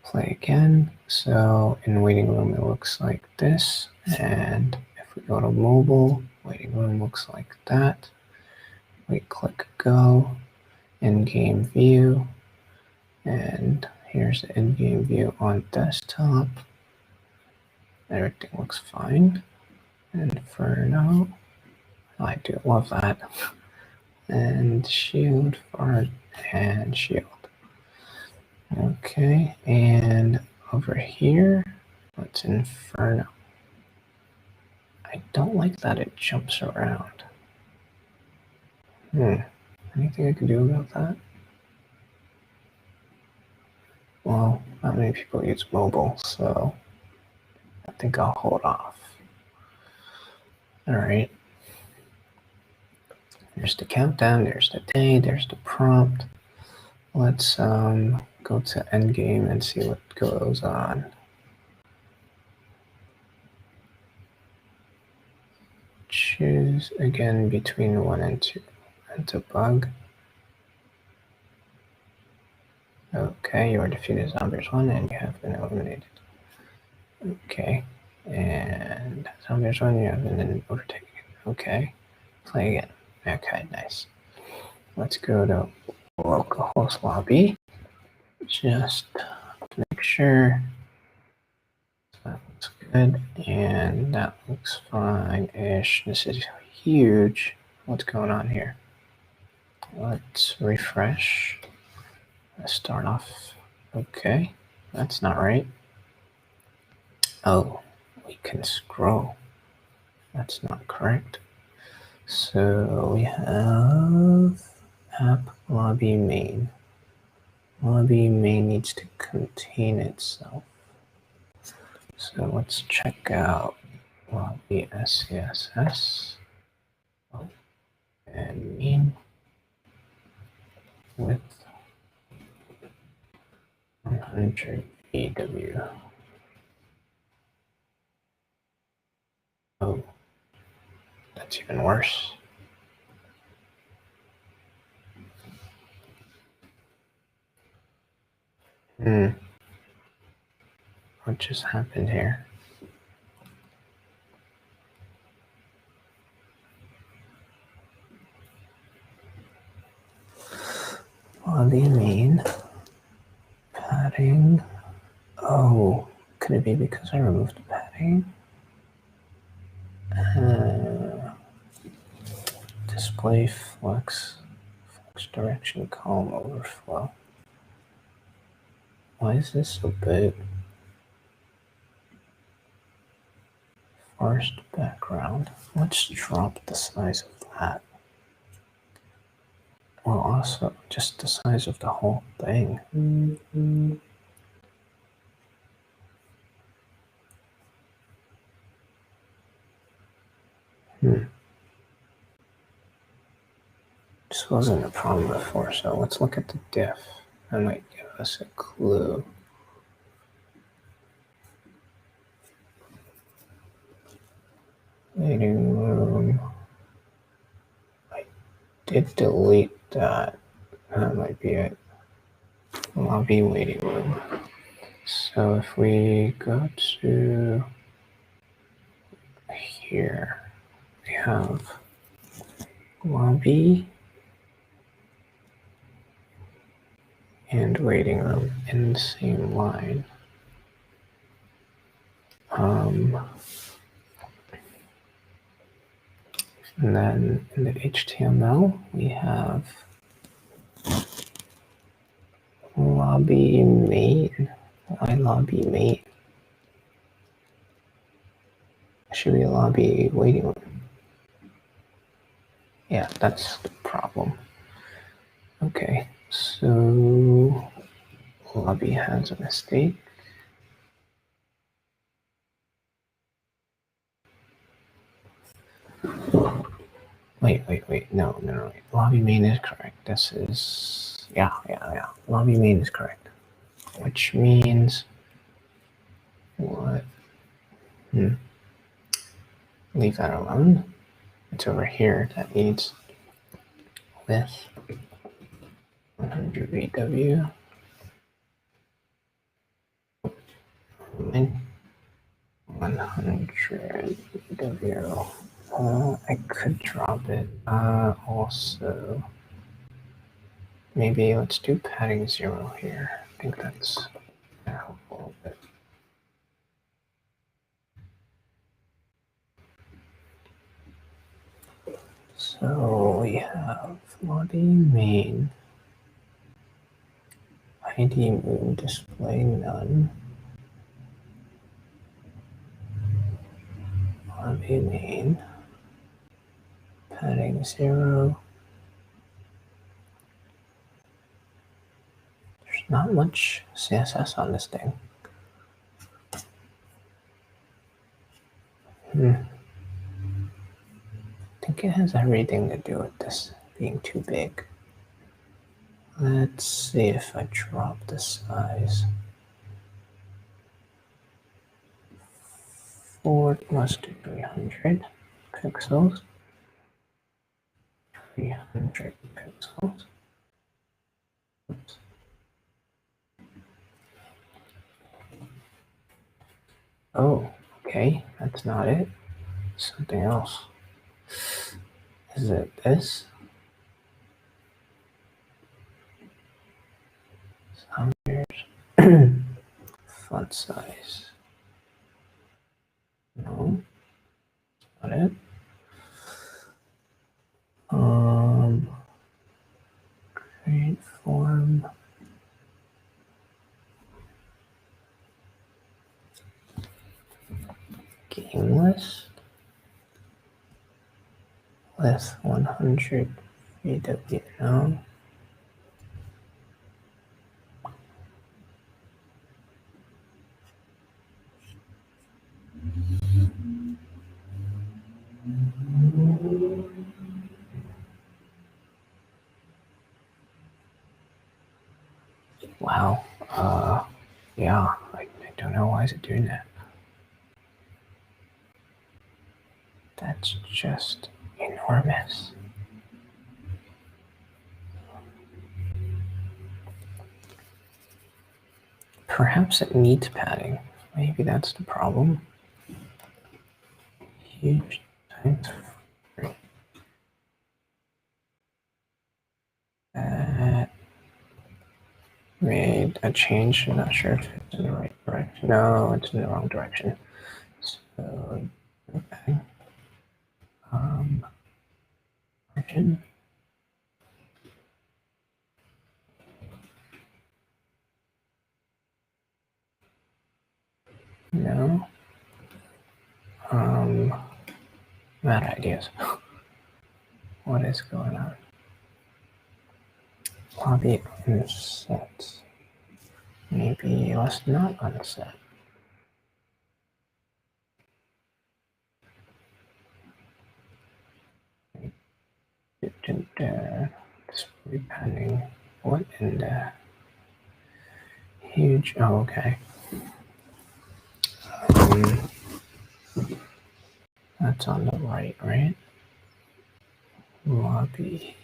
Play again. So in waiting room, it looks like this, and if we go to mobile, waiting room looks like that. We click go, in-game view, and here's the in-game view on desktop. Everything looks fine. Inferno, I do love that. And shield, fart, and shield. Okay, and over here, what's Inferno? I don't like that it jumps around. Anything I can do about that? Well, not many people use mobile, so I think I'll hold off. All right. There's the countdown, there's the day, there's the prompt. Let's go to endgame and see what goes on. Choose again between 1 and 2. Enter bug. Okay, you are defeated Zombears 1 and you have been eliminated. Okay, and Zombears 1, you have been overtaken. Okay, play again. Okay, nice. Let's go to localhost lobby. Just to make sure that looks good, and that looks fine-ish. This is huge. What's going on here? Let's refresh. Let's start off Okay, that's not right. Oh, we can scroll. That's not correct. So we have app lobby main. Lobby main needs to contain itself. So let's check out lobby SCSS and main with 100 EW. Oh, that's even worse. What just happened here? Lobby main padding. Oh, could it be because I removed the padding? Display flex direction column overflow. Why is this so big? Forest background. Let's drop the size of that. Well, also just the size of the whole thing. This wasn't a problem before, so let's look at the diff. That might give us a clue. Waiting room. I did delete that. That might be it. Lobby waiting room. So if we go to here, we have lobby and waiting room in the same line. And then in the HTML, we have lobby main. Why lobby main? Should be a lobby waiting room. Yeah, that's the problem. Okay, so lobby has a mistake. Wait. No. Lobby main is correct. This is, yeah. Lobby main is correct. Which means what? Leave that alone. It's over here that needs with 100 VW. And 100 VW. I could drop it. Also, maybe let's do padding 0 here. I think that's helpful a bit. So we have lobby main, ID moon display none, lobby main, padding 0. There's not much CSS on this thing. I think it has everything to do with this being too big. Let's see if I drop the size. Let's do 300 pixels. 300 pixels. Oops. Oh, okay, that's not it. Something else. Is it this? Zombears. Font size. No, not it. Create form. game list with 100 VW known. Wow. Yeah, I don't know why is it doing that. That's just enormous. Perhaps it needs padding. Maybe that's the problem. Huge times 3. That made a change. I'm not sure if it's in the right direction. No, it's in the wrong direction. So, okay. Margin. No. Bad ideas. What is going on? Lobby unset. Maybe let's not unset. Display pending. What in the huge? Oh, okay. That's on the right, right? Lobby.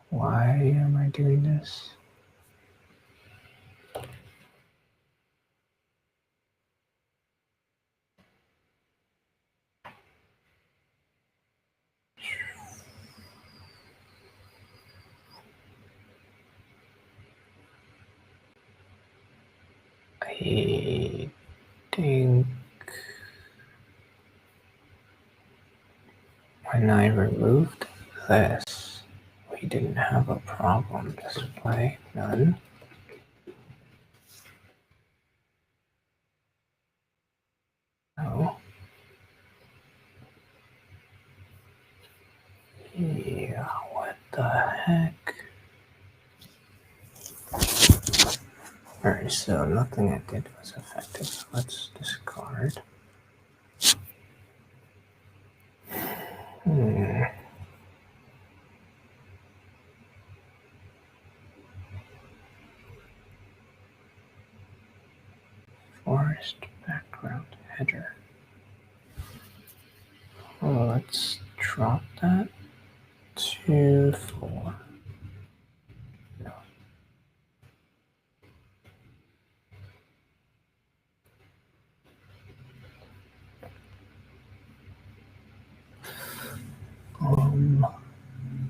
Why am I doing this? I think when I removed this, we didn't have a problem. Display none. No. Yeah, what the heck? Alright, so nothing I did was effective. Let's discard. Forest background header. Oh, let's drop that to 4. No.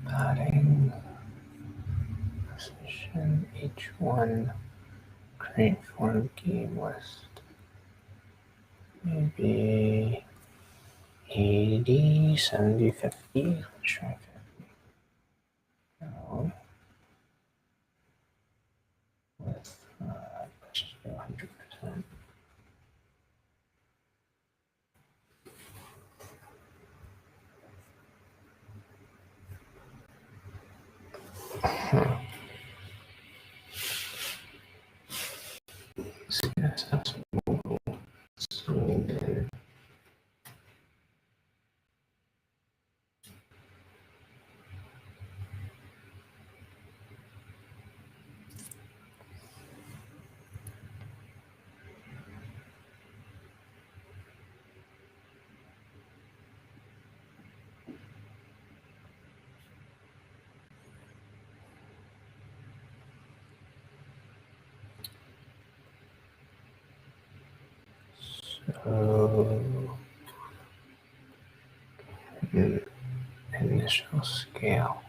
Padding position H1 create form game list. Maybe 80, 70, 50. Let's try 50. No. With let's just go 100%. CSS mobile. So initial scale.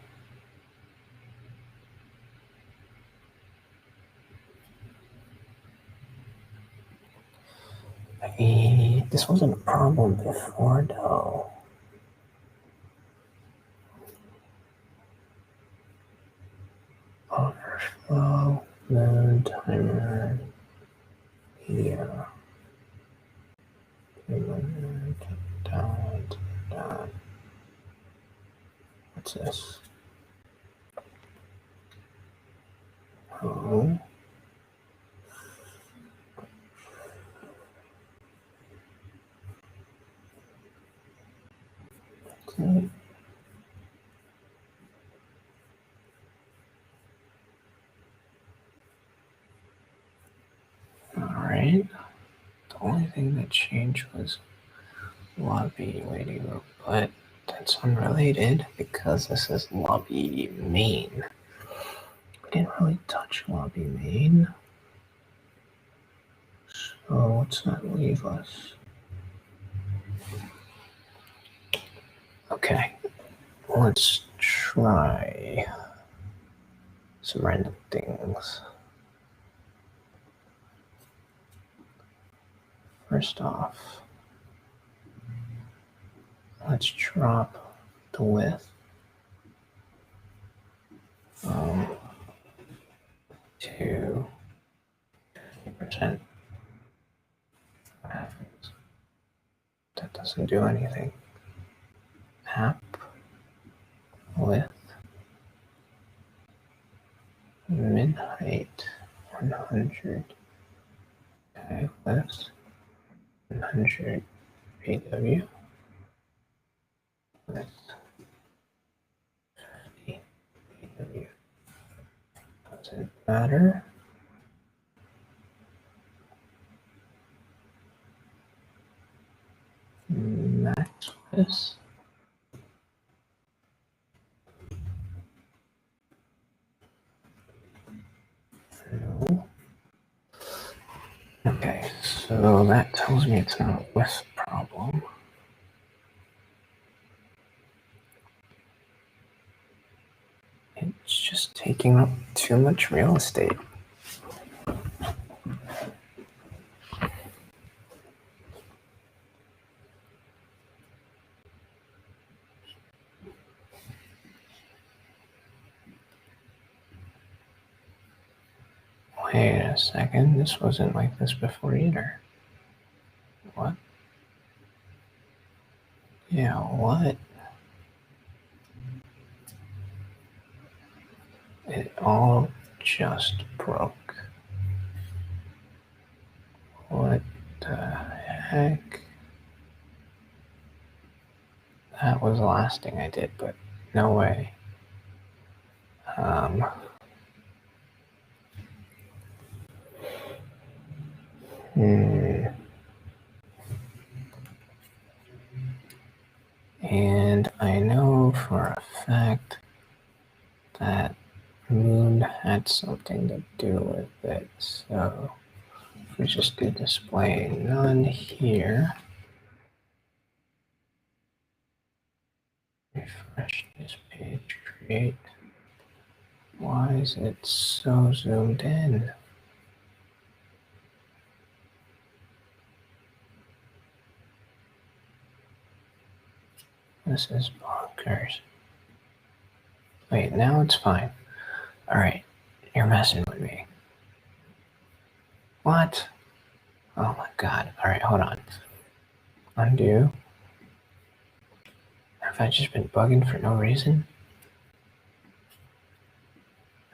This wasn't a problem before though. flow, node, timer, media, down. What's this? Oh. Okay. All right. The only thing that changed was lobby waiting room, but that's unrelated because this is lobby main. We didn't really touch lobby main. So what's that leave us? Okay, let's try some random things. First off, let's drop the width to 50%. That doesn't do anything. App width min height 100. Okay, width 100 pw width 50 pw. Doesn't matter. Max width. No. Okay, so that tells me it's not a width problem. It's just taking up too much real estate. Wait a second, this wasn't like this before either. What? Yeah, what? It all just broke. What the heck? That was the last thing I did, but no way. And I know for a fact that moon had something to do with it. So if we just do display none here, refresh this page, create. Why is it so zoomed in? This is bonkers. Wait, now it's fine. All right, you're messing with me. What? Oh my God. All right, hold on. Undo. Have I just been bugging for no reason?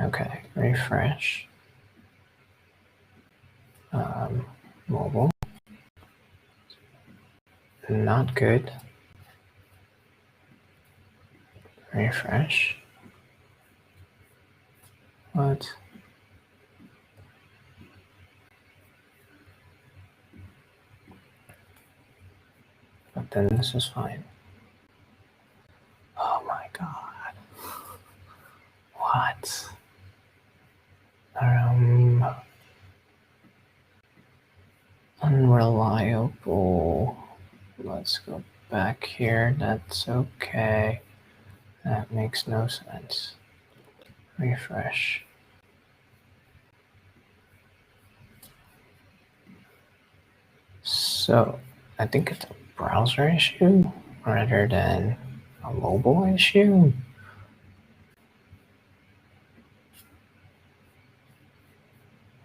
Okay, refresh. Mobile. Not good. Refresh. What? But then this is fine. Oh my God. What? Unreliable. Let's go back here. That's okay. That makes no sense. Refresh. So I think it's a browser issue rather than a mobile issue.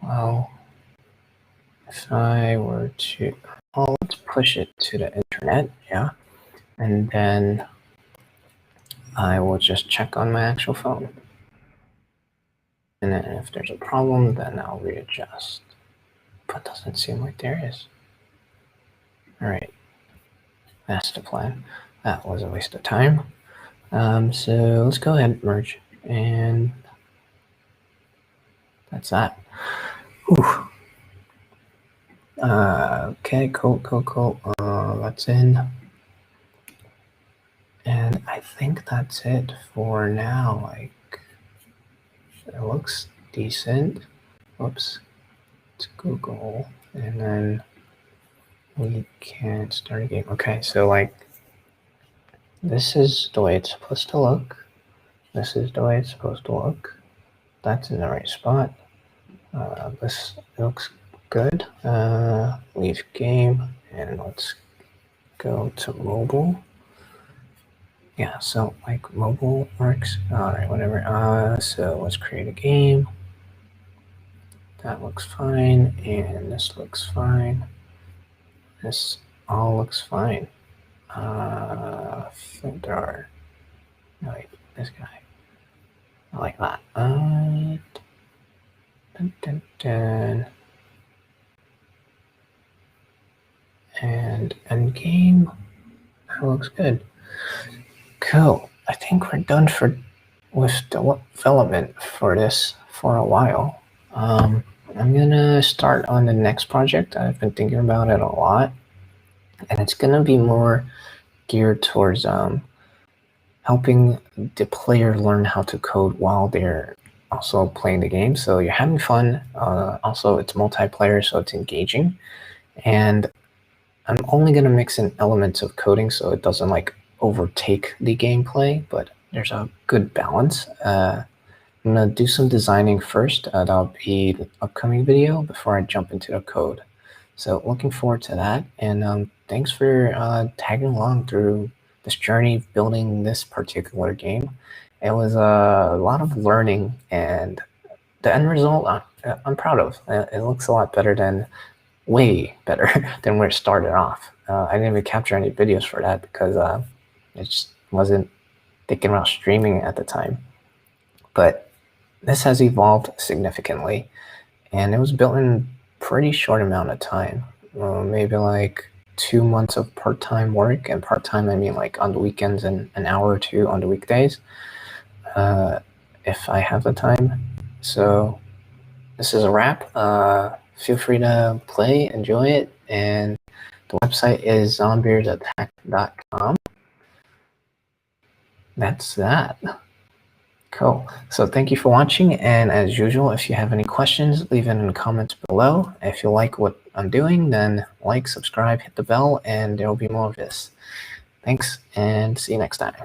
Well, if I were to, oh, let's push it to the internet, yeah. And then I will just check on my actual phone. And then if there's a problem, then I'll readjust. But doesn't seem like there is. All right, that's the plan. That was a waste of time. So let's go ahead and merge, and that's that. Whew. Okay, cool. That's in. And I think that's it for now. Like, it looks decent. Oops, it's Google. And then we can start a game. Okay, so like, this is the way it's supposed to look. This is the way it's supposed to look. That's in the right spot. This looks good. Leave game, and let's go to mobile. Yeah, so like mobile works. All right, whatever. So let's create a game. That looks fine, and this looks fine. This all looks fine. Filter. No, wait, this guy. I like that. And end game. That looks good. Cool. I think we're done with development for this for a while. I'm gonna start on the next project. I've been thinking about it a lot, and it's gonna be more geared towards helping the player learn how to code while they're also playing the game. So you're having fun. Also, it's multiplayer, so it's engaging. And I'm only going to mix in elements of coding so it doesn't like overtake the gameplay, but there's a good balance. I'm going to do some designing first. That'll be the upcoming video before I jump into the code. So looking forward to that. And thanks for tagging along through this journey of building this particular game. It was a lot of learning, and the end result I'm proud of. It looks a lot better than, way better than where it started off. I didn't even capture any videos for that because it just wasn't thinking about streaming at the time. But this has evolved significantly, and it was built in a pretty short amount of time. Maybe like 2 months of part-time work, and part-time I mean like on the weekends and an hour or two on the weekdays, if I have the time. So this is a wrap. Feel free to play, enjoy it, and the website is zombearsattack.com. That's that. Cool. So thank you for watching, and as usual, if you have any questions, leave it in the comments below. If you like what I'm doing, then like, subscribe, hit the bell, and there will be more of this. Thanks, and see you next time.